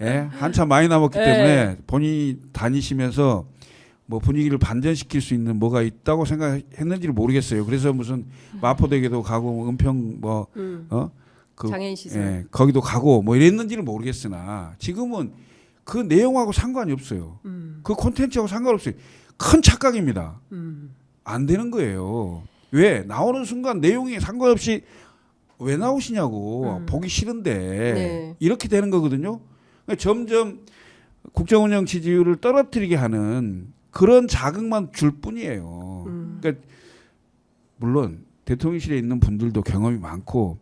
예, 한참 많이 남았기 네. 때문에 본인이 다니시면서 뭐 분위기를 반전시킬 수 있는 뭐가 있다고 생각했는지를 모르겠어요. 그래서 무슨 마포대교도 가고 은평 그 장애인 시설. 예, 거기도 가고 뭐 이랬는지는 모르겠으나 지금은 그 내용하고 상관이 없어요. 그 콘텐츠하고 상관없어요. 큰 착각입니다. 안 되는 거예요. 왜? 나오는 순간 내용이 상관없이 왜 나오시냐고 보기 싫은데 네. 이렇게 되는 거거든요. 그러니까 점점 국정운영 지지율을 떨어뜨리게 하는 그런 자극만 줄 뿐이에요. 그러니까 물론 대통령실에 있는 분들도 경험이 많고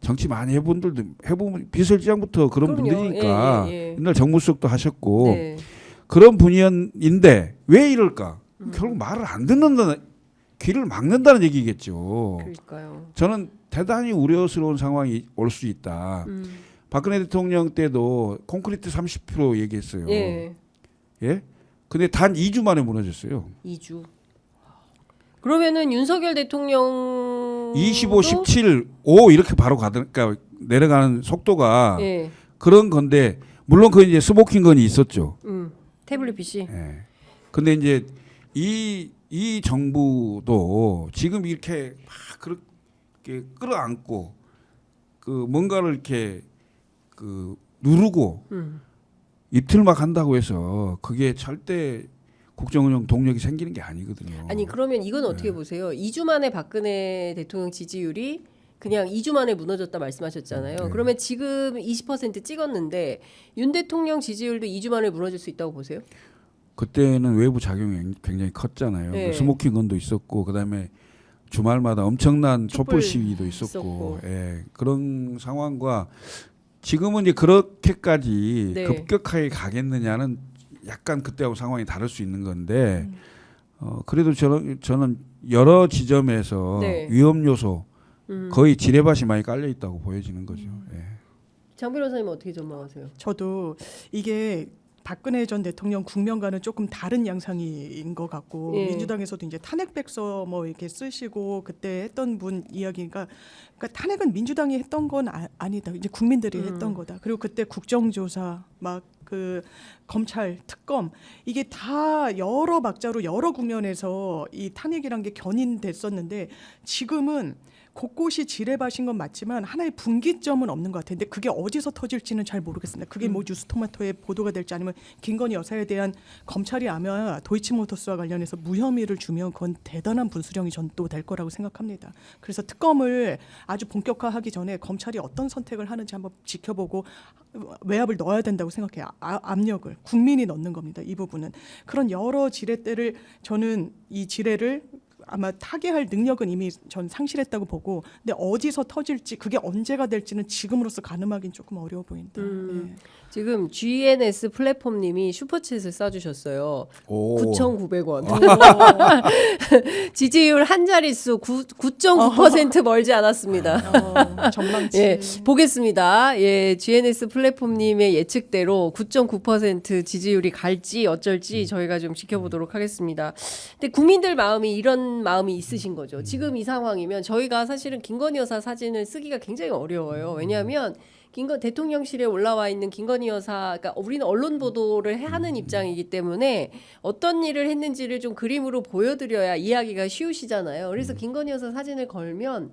정치 많이 해보면 비서실장부터 그런 그럼요. 분들이니까 예, 예, 예. 옛날 정무수석도 하셨고 네. 그런 분인데 왜 이럴까? 결국 말을 안 듣는다는 귀를 막는다는 얘기겠죠. 그러니까요. 저는 대단히 우려스러운 상황이 올 수 있다. 박근혜 대통령 때도 콘크리트 30% 얘기했어요. 예. 예? 근데 단 2주 만에 무너졌어요. 2주. 그러면은 윤석열 대통령 25, 17, 5 이렇게 바로 그러니까 내려가는 속도가 예. 그런 건데 물론 그 이제 스모킹 건이 있었죠. 태블릿 PC. 예. 근데 이제 이 정부도 지금 이렇게 막 그렇게 끌어안고 그 뭔가를 이렇게 그 누르고 입틀 막 한다고 해서 그게 절대 국정운영 동력이 생기는 게 아니거든요. 아니 그러면 이건 어떻게 네. 보세요? 2주 만에 박근혜 대통령 지지율이 그냥 2주 만에 무너졌다 말씀하셨잖아요. 네. 그러면 지금 20% 찍었는데 윤 대통령 지지율도 2주 만에 무너질 수 있다고 보세요? 그때는 외부 작용이 굉장히 컸잖아요. 네. 그 스모킹 건도 있었고 그다음에 주말마다 엄청난 촛불 촛불 시위도 있었고. 있었고 예, 그런 상황과 지금은 이제 그렇게까지 네. 급격하게 가겠느냐는 약간 그때하고 상황이 다를 수 있는 건데 그래도 저는 여러 지점에서 네. 위험 요소 거의 지뢰밭이 많이 깔려 있다고 보여지는 거죠. 예. 장 변호사님은 어떻게 전망하세요? 저도 이게 박근혜 전 대통령 국면과는 조금 다른 양상인 것 같고 예. 민주당에서도 이제 탄핵백서 뭐 이렇게 쓰시고 그때 했던 분 이야기가 그러니까 탄핵은 민주당이 했던 건 아니다 이제 국민들이 했던 거다. 그리고 그때 국정조사 막 그 검찰 특검 이게 다 여러 박자로 여러 국면에서 이 탄핵이란 게 견인됐었는데 지금은 곳곳이 지뢰밭인 건 맞지만 하나의 분기점은 없는 것 같아요. 근데 그게 어디서 터질지는 잘 모르겠습니다. 그게 뭐 뉴스토마토에 보도가 될지 아니면 김건희 여사에 대한 검찰이 아마 도이치모터스와 관련해서 무혐의를 주면 그건 대단한 분수령이 전 또 될 거라고 생각합니다. 그래서 특검을 아주 본격화하기 전에 검찰이 어떤 선택을 하는지 한번 지켜보고 외압을 넣어야 된다고 생각해요. 압력을 국민이 넣는 겁니다. 이 부분은 그런 여러 지렛대를 저는 이 지뢰를 아마 타개할 능력은 이미 전 상실했다고 보고 근데 어디서 터질지 그게 언제가 될지는 지금으로서 가늠하기는 조금 어려워 보인다. 예. 지금 GNS 플랫폼님이 슈퍼챗을 쏴주셨어요. 오. 9,900원. 지지율 한 자릿수 9.9% 멀지 않았습니다. 전망치. 예, 보겠습니다. 예, GNS 플랫폼님의 예측대로 9.9% 지지율이 갈지 어쩔지 저희가 좀 지켜보도록 하겠습니다. 근데 국민들 마음이 이런 마음이 있으신 거죠. 지금 이 상황이면 저희가 사실은 김건희 여사 사진을 쓰기가 굉장히 어려워요. 왜냐하면 대통령실에 올라와 있는 김건희 여사, 그러니까 우리는 언론 보도를 하는 입장이기 때문에 어떤 일을 했는지를 좀 그림으로 보여드려야 이야기가 쉬우시잖아요. 그래서 김건희 여사 사진을 걸면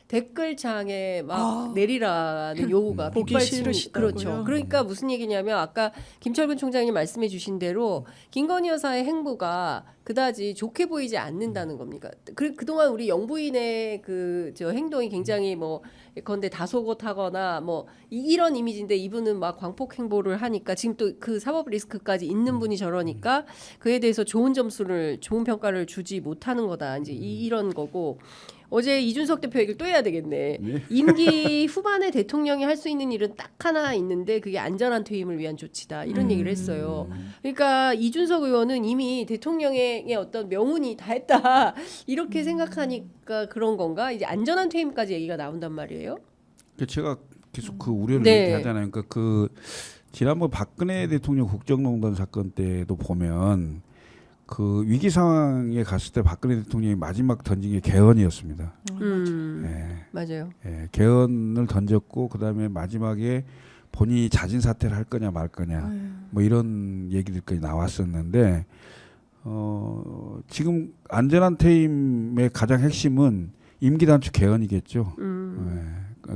댓글창에 막 내리라는 요구가 보기 빗발치는 싫으시다고요? 그렇죠. 그러니까 무슨 얘기냐면 아까 김철근 총장님 말씀해 주신 대로 김건희 여사의 행보가 그다지 좋게 보이지 않는다는 겁니까? 그동안 우리 영부인의 저 행동이 굉장히 뭐 예컨대 다소곳하거나 뭐 이런 이미지인데 이분은 막 광폭 행보를 하니까 지금 또 그 사법 리스크까지 있는 분이 저러니까 그에 대해서 좋은 평가를 주지 못하는 거다. 이제 이런 거고. 어제 이준석 대표 얘기를 또 해야 되겠네. 네. 임기 후반에 대통령이 할 수 있는 일은 딱 하나 있는데 그게 안전한 퇴임을 위한 조치다. 이런 얘기를 했어요. 그러니까 이준석 의원은 이미 대통령의 어떤 명운이 다 했다. 이렇게 생각하니까 그런 건가? 이제 안전한 퇴임까지 얘기가 나온단 말이에요. 제가 계속 그 우려를 네. 얘기하잖아요. 그러니까 그 지난번 박근혜 대통령 국정농단 사건 때도 보면 그 위기 상황에 갔을 때 박근혜 대통령이 마지막 던진 게 개헌이었습니다. 맞아요. 개헌을 던졌고 그다음에 마지막에 본인이 자진 사퇴를 할 거냐 말 거냐 뭐 이런 얘기들까지 나왔었는데 지금 안전한 퇴임의 가장 핵심은 임기 단축 개헌이겠죠.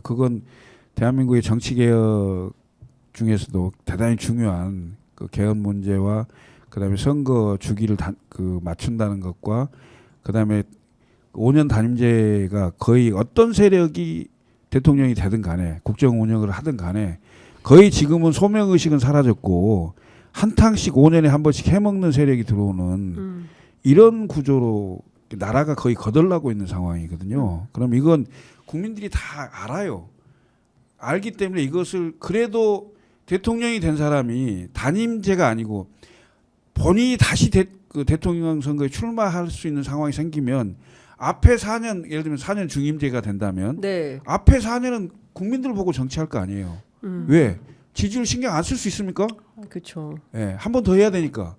그건 대한민국의 정치 개혁 중에서도 대단히 중요한 그 개헌 문제와 그다음에 선거 주기를 맞춘다는 것과 그다음에 5년 단임제가 거의 어떤 세력이 대통령이 되든 간에 국정 운영을 하든 간에 거의 지금은 소명 의식은 사라졌고 한탕씩 5년에 한 번씩 해먹는 세력이 들어오는 이런 구조로 나라가 거의 거덜나고 있는 상황이거든요. 그럼 이건 국민들이 다 알아요. 알기 때문에 이것을 그래도 대통령이 된 사람이 단임제가 아니고 본인이 다시 대통령 선거에 출마할 수 있는 상황이 생기면 앞에 4년 예를 들면 4년 중임제가 된다면 네. 앞에 4년은 국민들 보고 정치할 거 아니에요. 왜? 지지율 신경 안 쓸 수 있습니까? 그렇죠. 예, 한 번 더 해야 되니까.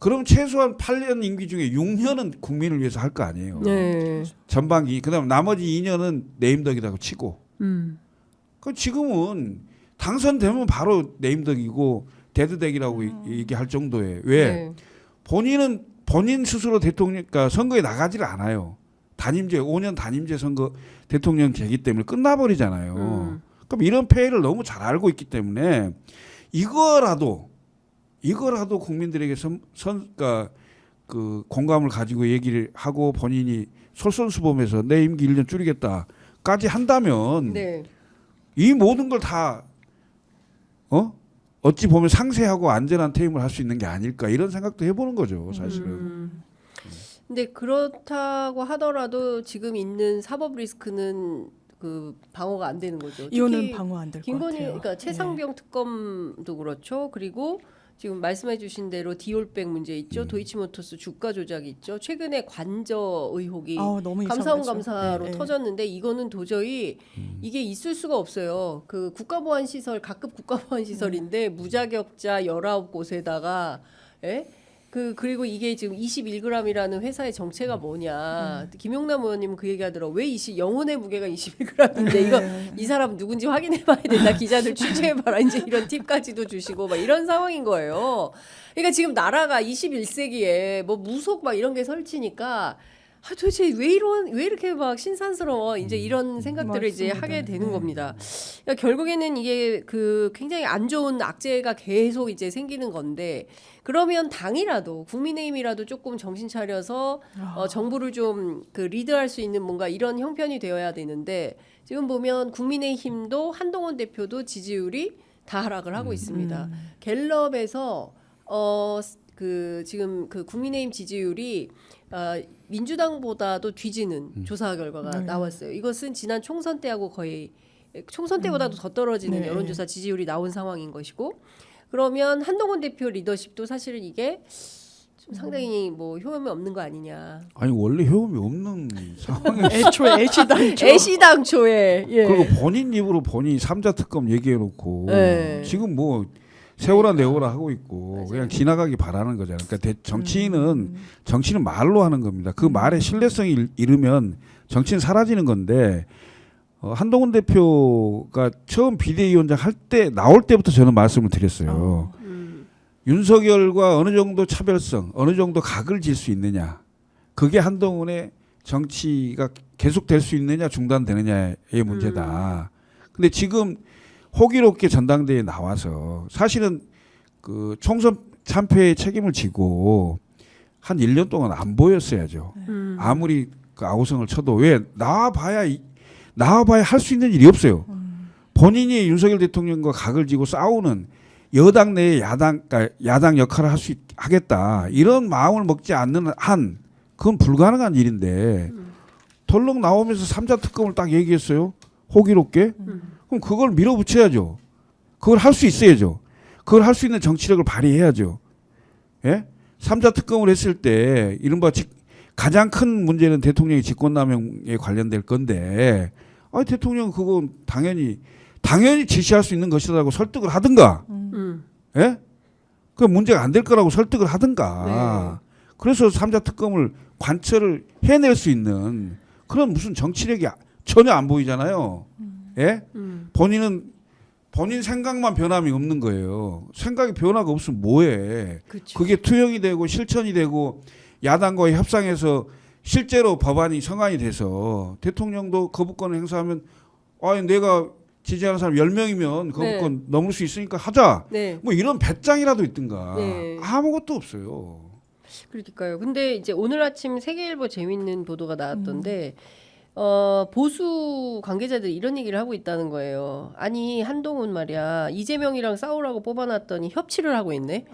그럼 최소한 8년 임기 중에 6년은 국민을 위해서 할 거 아니에요. 네. 전반기. 그다음 나머지 2년은 내임덕이라고 치고. 그 지금은 당선되면 바로 내임덕이고 데드덱이라고 얘기할 정도에 왜 네. 본인은 본인 스스로 대통령 그러니까 선거에 나가지를 않아요. 단임제 5년 단임제 선거 대통령 되기 때문에 끝나버리잖아요. 그럼 이런 폐해를 너무 잘 알고 있기 때문에 이거라도 국민들에게 그러니까 그 공감을 가지고 얘기를 하고 본인이 솔선수범해서 내 임기 1년 줄이겠다까지 한다면 네. 이 모든 걸 다 어찌 보면 상세하고 안전한 퇴임을 할 수 있는 게 아닐까 이런 생각도 해보는 거죠, 사실은. 근데 그렇다고 하더라도 지금 있는 사법 리스크는 그 방어가 안 되는 거죠. 이거는 특히 방어 안 될 것 김건희, 같아요. 그러니까 최상병 특검도 그렇죠. 그리고 지금 말씀해주신 대로 디올백 문제 있죠. 도이치모터스 주가 조작이 있죠. 최근에 관저 의혹이 너무 감사원 이상하죠. 감사로 네, 네. 터졌는데 이거는 도저히 이게 있을 수가 없어요. 그 국가보안 시설 각급 국가보안 시설인데 무자격자 19곳에다가 그리고 이게 지금 21g이라는 회사의 정체가 뭐냐. 김용남 의원님은 그 얘기하더라고. 왜 영혼의 무게가 21g인데 이거 이 사람 누군지 확인해봐야 된다. 기자들 취재해봐라. 이제 이런 팁까지도 주시고 막 이런 상황인 거예요. 그러니까 지금 나라가 21세기에 뭐 무속 막 이런 게 설치니까 도대체 왜 이렇게 막 신산스러워 이제 이런 생각들을 이제 맞습니다. 하게 되는 네. 겁니다. 그러니까 결국에는 이게 그 굉장히 안 좋은 악재가 계속 이제 생기는 건데 그러면 당이라도 국민의힘이라도 조금 정신 차려서 정부를 좀 그 리드할 수 있는 뭔가 이런 형편이 되어야 되는데 지금 보면 국민의힘도 한동훈 대표도 지지율이 다 하락을 하고 있습니다. 갤럽에서 그 지금 그 국민의힘 지지율이 민주당보다도 뒤지는 조사 결과가 나왔어요. 이것은 지난 총선 때하고 거의 총선 때보다도 더 떨어지는 네. 여론조사 지지율이 나온 상황인 것이고 그러면 한동훈 대표 리더십도 사실은 이게 좀 상당히 뭐 효험이 없는 거 아니냐. 아니 원래 효험이 없는 상황이었어요. 애초에 애시당초. 애시당초에. 예. 그리고 본인 입으로 본인이 3자 특검 얘기해놓고 네. 지금 뭐 세워라 내워라 하고 있고 그냥 지나가기 바라는 거잖아요. 그러니까 정치는 말로 하는 겁니다. 그 말의 신뢰성이 잃으면 정치는 사라지는 건데 한동훈 대표가 처음 비대위원장 할 때 나올 때부터 저는 말씀을 드렸어요. 윤석열과 어느 정도 차별성, 어느 정도 각을 질 수 있느냐. 그게 한동훈의 정치가 계속될 수 있느냐 중단되느냐의 문제다. 근데 지금 호기롭게 전당대회에 나와서 사실은 그 총선 참패의 책임을 지고 한 1년 동안 안 보였어야죠. 아무리 그 아우성을 쳐도 왜 나와봐야 할 수 있는 일이 없어요. 본인이 윤석열 대통령과 각을 지고 싸우는 여당 내의 야당 역할을 하겠다 이런 마음을 먹지 않는 한 그건 불가능한 일인데 덜렁 나오면서 3자 특검을 딱 얘기했어요. 호기롭게. 그럼 그걸 밀어붙여야죠. 그걸 할 수 있어야죠. 그걸 할 수 있는 정치력을 발휘해야죠. 예? 3자 특검을 했을 때 이른바 가장 큰 문제는 대통령의 직권남용에 관련될 건데 대통령은 그건 당연히 지시할 수 있는 것이라고 설득을 하든가. 예? 그 문제가 안 될 거라고 설득을 하든가. 그래서 3자 특검을 관철을 해낼 수 있는 그런 무슨 정치력이 전혀 안 보이잖아요. 예? 본인 생각만 변함이 없는 거예요. 생각이 변화가 없으면 뭐해. 그쵸. 그게 투영이 되고 실천이 되고 야당과의 협상에서 실제로 법안이 성안이 돼서 대통령도 거부권을 행사하면 내가 지지하는 사람 10명이면 거부권 넘을 수 있으니까 하자. 네. 뭐 이런 배짱이라도 있든가. 네. 아무것도 없어요. 그러니까요. 근데 이제 오늘 아침 세계일보 재밌는 보도가 나왔던데 보수 관계자들이 이런 얘기를 하고 있다는 거예요. 아니 한동훈 말이야 이재명이랑 싸우라고 뽑아놨더니 협치를 하고 있네.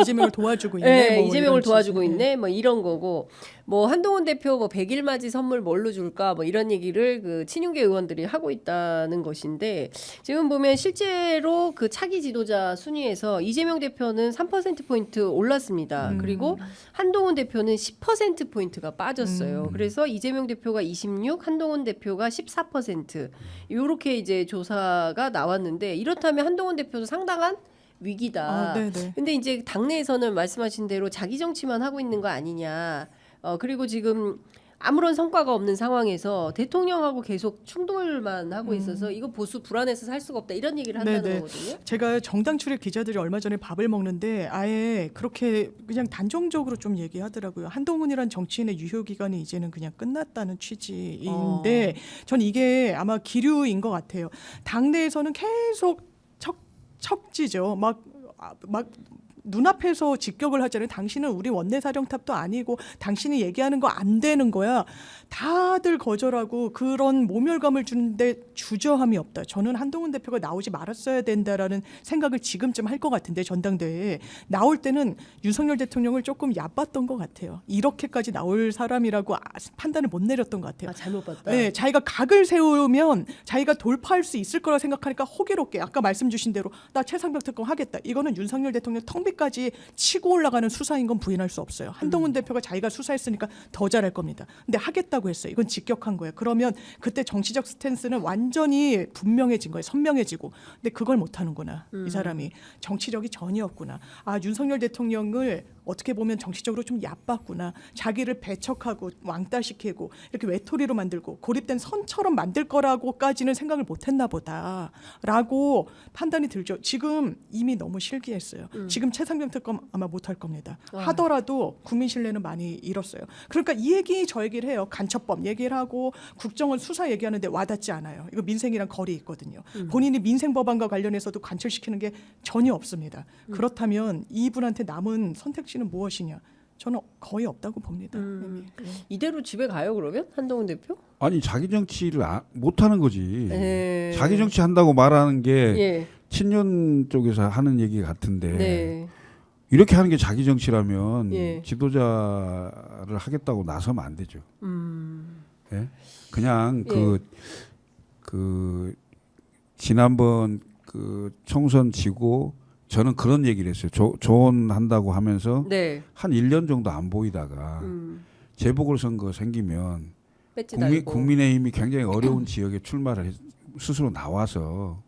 이재명을 도와주고 있네. 네, 뭐 이재명을 이런 도와주고 취지. 있네. 뭐 이런 거고. 뭐 한동훈 대표 뭐 100일 맞이 선물 뭘로 줄까? 뭐 이런 얘기를 그 친윤계 의원들이 하고 있다는 것인데 지금 보면 실제로 그 차기 지도자 순위에서 이재명 대표는 3% 포인트 올랐습니다. 그리고 한동훈 대표는 10% 포인트가 빠졌어요. 그래서 이재명 대표가 26, 한동훈 대표가 14%. 요렇게 이제 조사가 나왔는데 이렇다면 한동훈 대표도 상당한 위기다. 네네. 근데 이제 당내에서는 말씀하신 대로 자기 정치만 하고 있는 거 아니냐. 그리고 지금 아무런 성과가 없는 상황에서 대통령하고 계속 충돌만 하고 있어서 이거 보수 불안해서 살 수가 없다 이런 얘기를 한다는 네네. 거거든요. 제가 정당 출입 기자들이 얼마 전에 밥을 먹는데 아예 그렇게 그냥 단정적으로 좀 얘기하더라고요. 한동훈이란 정치인의 유효 기간이 이제는 그냥 끝났다는 취지인데 전 이게 아마 기류인 것 같아요. 당내에서는 계속 척지죠. 막 눈앞에서 직격을 하잖아요. 당신은 우리 원내사령탑도 아니고 당신이 얘기하는 거 안 되는 거야. 다들 거절하고 그런 모멸감을 주는데 주저함이 없다. 저는 한동훈 대표가 나오지 말았어야 된다라는 생각을 지금쯤 할 것 같은데 전당대회에 나올 때는 윤석열 대통령을 조금 얕봤던 것 같아요. 이렇게까지 나올 사람이라고 판단을 못 내렸던 것 같아요. 잘못 봤다. 네, 자기가 각을 세우면 자기가 돌파할 수 있을 거라 생각하니까 호기롭게 아까 말씀 주신 대로 나 최상병 특검 하겠다. 이거는 윤석열 대통령 텅비까지 치고 올라가는 수사인 건 부인할 수 없어요. 한동훈 대표가 자기가 수사했으니까 더 잘할 겁니다. 근데 하겠다고 했어요. 이건 직격한 거예요. 그러면 그때 정치적 스탠스는 완전히 분명해진 거예요. 선명해지고. 근데 그걸 못 하는구나. 이 사람이 정치력이 전혀 없구나. 윤석열 대통령을 어떻게 보면 정치적으로 좀 얕봤구나. 자기를 배척하고 왕따시키고 이렇게 외톨이로 만들고 고립된 선처럼 만들 거라고까지는 생각을 못했나 보다라고 판단이 들죠. 지금 이미 너무 실기했어요. 지금 최상병 특검 아마 못할 겁니다. 하더라도 국민 신뢰는 많이 잃었어요. 그러니까 이 얘기 저 얘기를 해요. 간첩법 얘기를 하고 국정원 수사 얘기하는데 와닿지 않아요. 이거 민생이랑 거리 있거든요. 본인이 민생 법안과 관련해서도 관철시키는 게 전혀 없습니다. 그렇다면 이분한테 남은 선택지는 무엇이냐? 저는 거의 없다고 봅니다. 이대로 집에 가요 그러면 한동훈 대표? 아니 자기 정치를 못 하는 거지. 네. 자기 정치 한다고 말하는 게 예. 친윤 쪽에서 하는 얘기 같은데 네. 이렇게 하는 게 자기 정치라면 예. 지도자를 하겠다고 나서면 안 되죠. 예? 그냥 그 지난번 그 총선 지고 저는 그런 얘기를 했어요. 조언한다고 하면서 네. 한 1년 정도 안 보이다가 재보궐선거 생기면 배지 달고. 국민의힘이 굉장히 어려운 지역에 출마를 스스로 나와서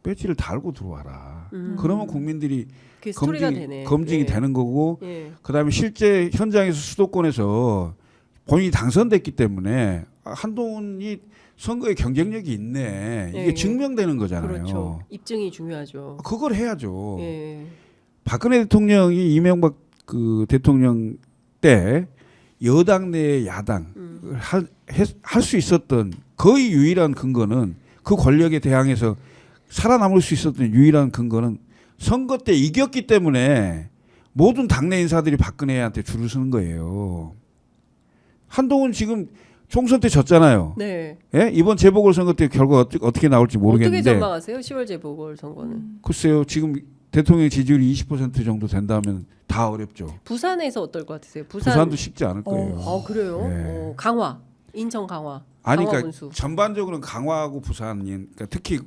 배지를 달고 들어와라. 그러면 국민들이 그 스토리가 되네. 검증이 예. 되는 거고 예. 그다음에 실제 현장에서 수도권에서 본인이 당선됐기 때문에 한동훈이 선거에 경쟁력이 있네. 이게 예. 증명되는 거잖아요. 그렇죠. 입증이 중요하죠. 그걸 해야죠. 예. 박근혜 대통령이 이명박 그 대통령 때 여당 내 야당을 할 수 있었던 거의 유일한 근거는 그 권력에 대항해서 살아남을 수 있었던 유일한 근거는 선거 때 이겼기 때문에 모든 당내 인사들이 박근혜한테 줄을 서는 거예요. 한동훈 지금 총선 때 졌잖아요. 네. 예? 이번 재보궐선거 때 결과 어떻게 나올지 모르겠는데. 어떻게 전망하세요? 10월 재보궐선거는. 글쎄요. 지금 대통령 지지율이 20% 정도 된다면 다 어렵죠. 부산에서 어떨 것 같으세요? 부산도 쉽지 않을 거예요. 그래요? 네. 강화, 인천 강화. 아니 강화 그러니까 분수. 전반적으로는 강화하고 부산이 그러니까 특히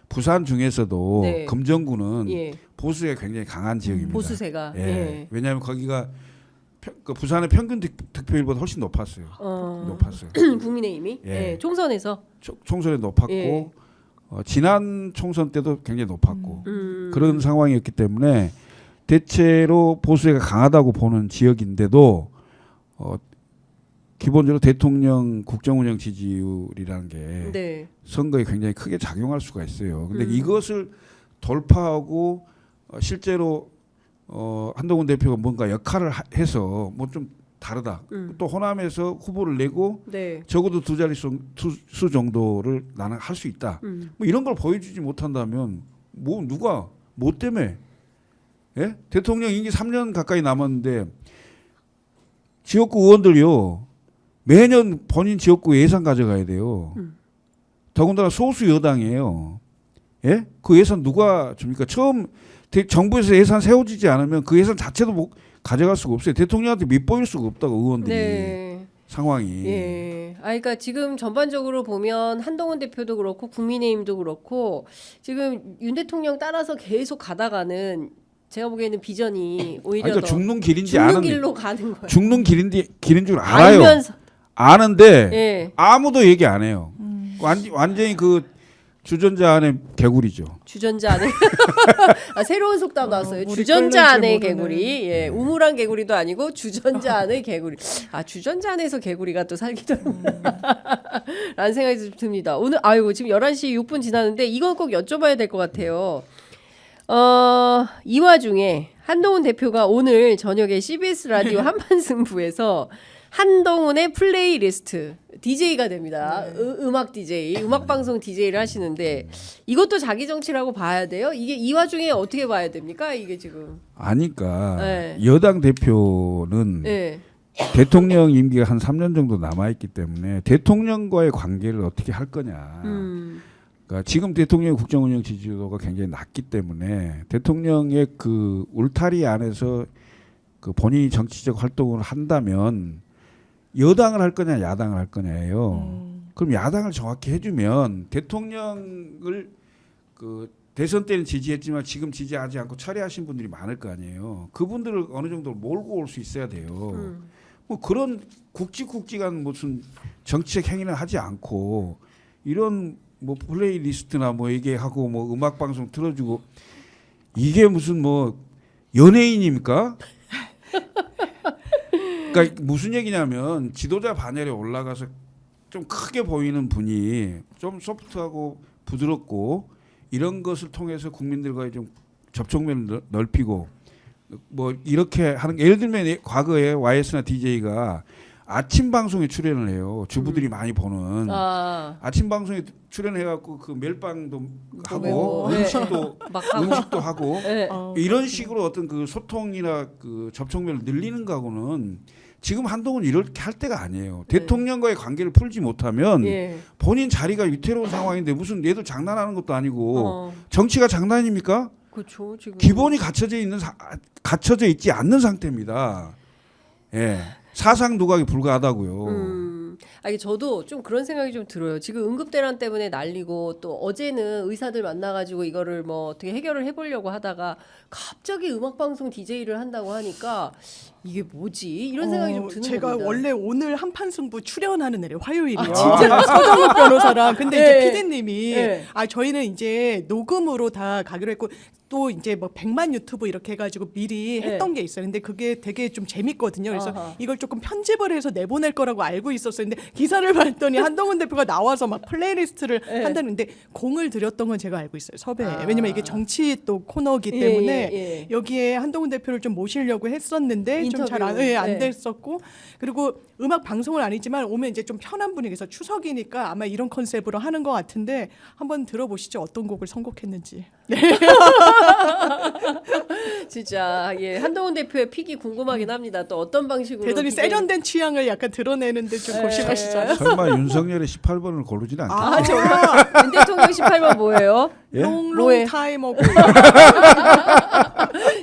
부산 중에서도 네. 금정구는 예. 보수가 굉장히 강한 지역입니다. 보수세가. 예. 예. 왜냐하면 거기가 그 부산의 평균 득표율보다 훨씬 높았어요. 높았어요. 국민의힘이 예. 총선에서. 총선에 높았고 예. 지난 총선 때도 굉장히 높았고 그런 상황이었기 때문에 대체로 보수가 강하다고 보는 지역인데도 기본적으로 대통령 국정운영 지지율이라는 게 네. 선거에 굉장히 크게 작용할 수가 있어요. 근데 이것을 돌파하고 실제로 한동훈 대표가 뭔가 역할을 해서 뭐 좀 다르다. 또 호남에서 후보를 내고 네. 적어도 두 자릿수 정도를 나는 할 수 있다. 뭐 이런 걸 보여주지 못한다면 뭐 누가 뭐 때문에 예? 대통령 임기 3년 가까이 남았는데 지역구 의원들요 매년 본인 지역구 예산 가져가야 돼요. 더군다나 소수 여당이에요. 예? 그 예산 누가 줍니까? 처음 정부에서 예산 세워지지 않으면 그 예산 자체도 가져갈 수가 없어요. 대통령한테 밑보일 수가 없다고 의원들이 네. 상황이. 예. 그러니까 지금 전반적으로 보면 한동훈 대표도 그렇고 국민의힘도 그렇고 지금 윤 대통령 따라서 계속 가다가는 제가 보기에는 비전이 오히려 그러니까 더 죽는 길인지 죽는 아는 길로 가는 거예요. 죽는 길인 줄 알아요. 알면서 아는데 예. 아무도 얘기 안 해요. 완전히 그 주전자 안에 개구리죠. 주전자 안에 새로운 속담 나왔어요. 우리 주전자 끓는지 안에 모르는. 개구리. 예, 우물안 개구리도 아니고 주전자 안에 개구리. 주전자 안에서 개구리가 또 살기도 라는 생각이 좀 듭니다. 오늘 지금 11시 6분 지났는데 이건 꼭 여쭤봐야 될 것 같아요. 이 와중에 한동훈 대표가 오늘 저녁에 CBS 라디오 한판 승부에서 한동훈의 플레이리스트 DJ가 됩니다. 음악 DJ, 음악 방송 DJ를 하시는데 이것도 자기 정치라고 봐야 돼요? 이게 이 와중에 어떻게 봐야 됩니까? 이게 지금. 아니까 네. 여당 대표는 네. 대통령 임기가 한 3년 정도 남아 있기 때문에 대통령과의 관계를 어떻게 할 거냐. 그러니까 지금 대통령의 국정운영 지지도가 굉장히 낮기 때문에 대통령의 그 울타리 안에서 그 본인이 정치적 활동을 한다면 여당을 할 거냐 야당을 할 거냐예요. 그럼 야당을 정확히 해주면 대통령을 그 대선 때는 지지했지만 지금 지지하지 않고 철회하신 분들이 많을 거 아니에요. 그분들을 어느 정도 몰고 올 수 있어야 돼요. 뭐 그런 굵직굵직한 무슨 정치적 행위는 하지 않고 이런 뭐 플레이리스트나 뭐 얘기하고 뭐 음악 방송 틀어주고 이게 무슨 뭐 연예인입니까? 그러니까 무슨 얘기냐면 지도자 반열에 올라가서 좀 크게 보이는 분이 좀 소프트하고 부드럽고 이런 것을 통해서 국민들과의 좀 접촉면을 넓히고 뭐 이렇게 하는 게 예를 들면 과거에 YS나 DJ가 아침 방송에 출연을 해요. 주부들이 많이 보는 아침 방송에 출연해갖고 그 멜빵도 하고 네. 음식도 하고 네. 이런 식으로 어떤 그 소통이나 그 접촉면을 늘리는 거하고는 지금 한동훈 이렇게 할 때가 아니에요. 대통령과의 관계를 풀지 못하면 예. 본인 자리가 위태로운 상황인데 무슨 얘들 장난하는 것도 아니고 정치가 장난입니까? 그렇죠. 지금 기본이 갖춰져 있지 않는 상태입니다. 예. 사상 누각이 불가하다고요. 이게 저도 좀 그런 생각이 좀 들어요. 지금 응급대란 때문에 난리고 또 어제는 의사들 만나가지고 이거를 뭐 어떻게 해결을 해보려고 하다가 갑자기 음악방송 DJ를 한다고 하니까 이게 뭐지? 이런 생각이 좀 드는 제가 겁니다. 원래 오늘 한판 승부 출연하는 날이 화요일이요. 진짜요? 서정욱 변호사랑. 근데 네. 이제 PD님이 네. 저희는 이제 녹음으로 다 가기로 했고 또 이제 뭐 100만 유튜브 이렇게 해가지고 미리 했던 게 있어요. 근데 그게 되게 좀 재밌거든요. 그래서 아하. 이걸 조금 편집을 해서 내보낼 거라고 알고 있었어요. 근데 기사를 봤더니 한동훈 대표가 나와서 막 플레이리스트를 한다는데 공을 들였던 건 제가 알고 있어요. 섭외에. 왜냐면 이게 정치 또 코너기 때문에 예. 여기에 한동훈 대표를 좀 모시려고 했었는데 좀 잘 안 인터뷰. 됐었고 그리고 음악 방송은 아니지만 오면 이제 좀 편한 분위기에서 추석이니까 아마 이런 컨셉으로 하는 것 같은데 한번 들어보시죠. 어떤 곡을 선곡했는지. 진짜 예 한동훈 대표의 픽이 궁금하긴 합니다. 또 어떤 방식으로 대단히 기대- 세련된 취향을 약간 드러내는데 좀 고심하시잖아요. 설마 윤석열의 18번을 고르지는 않겠죠? 아 정말 윤 대통령 18번 뭐예요? 예? 롱롱 뭐해? 타임 오고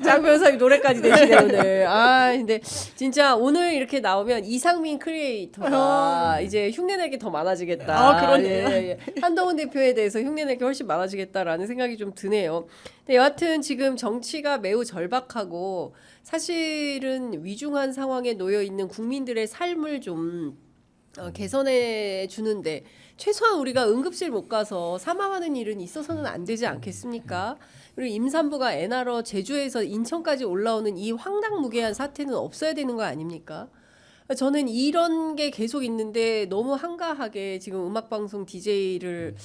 장 변호사님 노래까지 내시네 오늘. 아 근데 진짜 오늘 이렇게 나오면 이상민 크리에이터가 이제 흉내낼 게 더 많아지겠다. 아, 그러네요. 예. 한동훈 대표에 대해서 흉내낼 게 훨씬 많아지겠다라는 생각이 좀 드네요. 근데 여하튼 지금 정치가 매우 절박하고 사실은 위중한 상황에 놓여 있는 국민들의 삶을 좀 개선해 주는데 최소한 우리가 응급실 못 가서 사망하는 일은 있어서는 안 되지 않겠습니까? 그리고 임산부가 애 낳으러 제주에서 인천까지 올라오는 이 황당무계한 사태는 없어야 되는 거 아닙니까? 저는 이런 게 계속 있는데 너무 한가하게 지금 음악방송 DJ를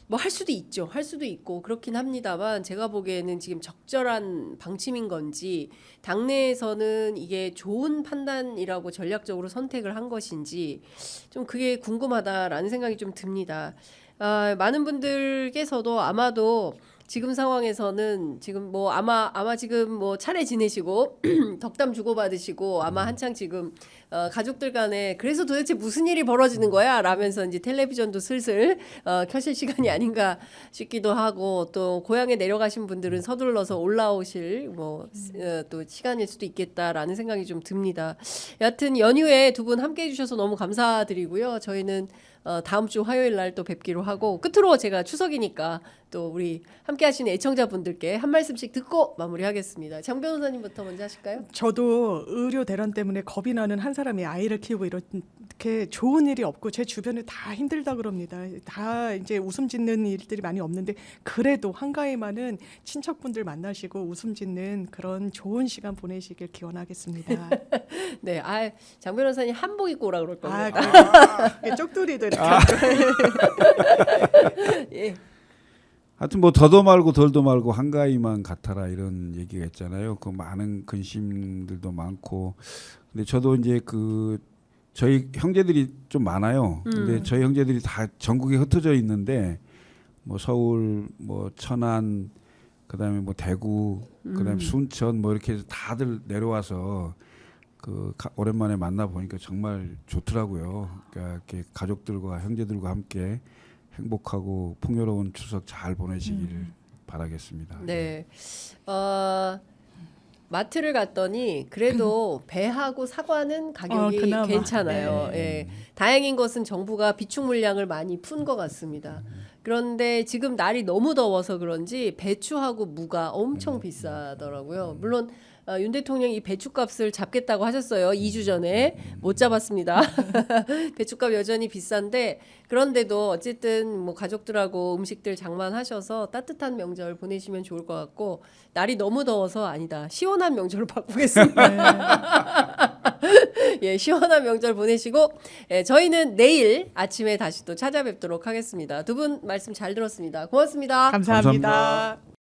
뭐 할 수도 있죠. 할 수도 있고 그렇긴 합니다만 제가 보기에는 지금 적절한 방침인 건지 당내에서는 이게 좋은 판단이라고 전략적으로 선택을 한 것인지 좀 그게 궁금하다라는 생각이 좀 듭니다. 많은 분들께서도 아마도 지금 상황에서는 지금 뭐 아마 지금 뭐 차례 지내시고 덕담 주고받으시고 아마 한창 지금 가족들 간에 그래서 도대체 무슨 일이 벌어지는 거야? 라면서 이제 텔레비전도 슬슬 켜실 시간이 아닌가 싶기도 하고 또 고향에 내려가신 분들은 서둘러서 올라오실 뭐 또 시간일 수도 있겠다라는 생각이 좀 듭니다. 여하튼 연휴에 두 분 함께 해주셔서 너무 감사드리고요. 저희는 다음 주 화요일 날 또 뵙기로 하고 끝으로 제가 추석이니까 또 우리 함께 하시는 애청자분들께 한 말씀씩 듣고 마무리하겠습니다. 장 변호사님부터 먼저 하실까요? 저도 의료 대란 때문에 겁이 나는 한 사람이 아이를 키우고 이렇게 좋은 일이 없고 제 주변에 다 힘들다 그럽니다. 다 이제 웃음 짓는 일들이 많이 없는데 그래도 한가위만은 친척분들 만나시고 웃음 짓는 그런 좋은 시간 보내시길 기원하겠습니다. 네, 장 변호사님 한복 입고 오라 그럴 겁니다. 그러니까 쪽두리도 이렇게 예. 하여튼 뭐 더도 말고 덜도 말고 한가위만 같아라 이런 얘기가 있잖아요. 그 많은 근심들도 많고 근데 저도 이제 그 저희 형제들이 좀 많아요. 근데 저희 형제들이 다 전국에 흩어져 있는데 뭐 서울, 뭐 천안, 그다음에 뭐 대구, 그다음에 순천 뭐 이렇게 해서 다들 내려와서 오랜만에 만나 보니까 정말 좋더라고요. 그러니까 이렇게 가족들과 형제들과 함께 행복하고 풍요로운 추석 잘 보내시길 바라겠습니다. 네. 마트를 갔더니 그래도 배하고 사과는 가격이 그나마. 괜찮아요. 예. 다행인 것은 정부가 비축 물량을 많이 푼 것 같습니다. 그런데 지금 날이 너무 더워서 그런지 배추하고 무가 엄청 비싸더라고요. 물론 윤 대통령이 이 배추값을 잡겠다고 하셨어요. 2주 전에 못 잡았습니다. 배추값 여전히 비싼데 그런데도 어쨌든 뭐 가족들하고 음식들 장만하셔서 따뜻한 명절 보내시면 좋을 것 같고 날이 너무 더워서 아니다. 시원한 명절로 바꾸겠습니다. 예, 시원한 명절 보내시고 저희는 내일 아침에 다시 또 찾아뵙도록 하겠습니다. 두 분 말씀 잘 들었습니다. 고맙습니다. 감사합니다. 감사합니다.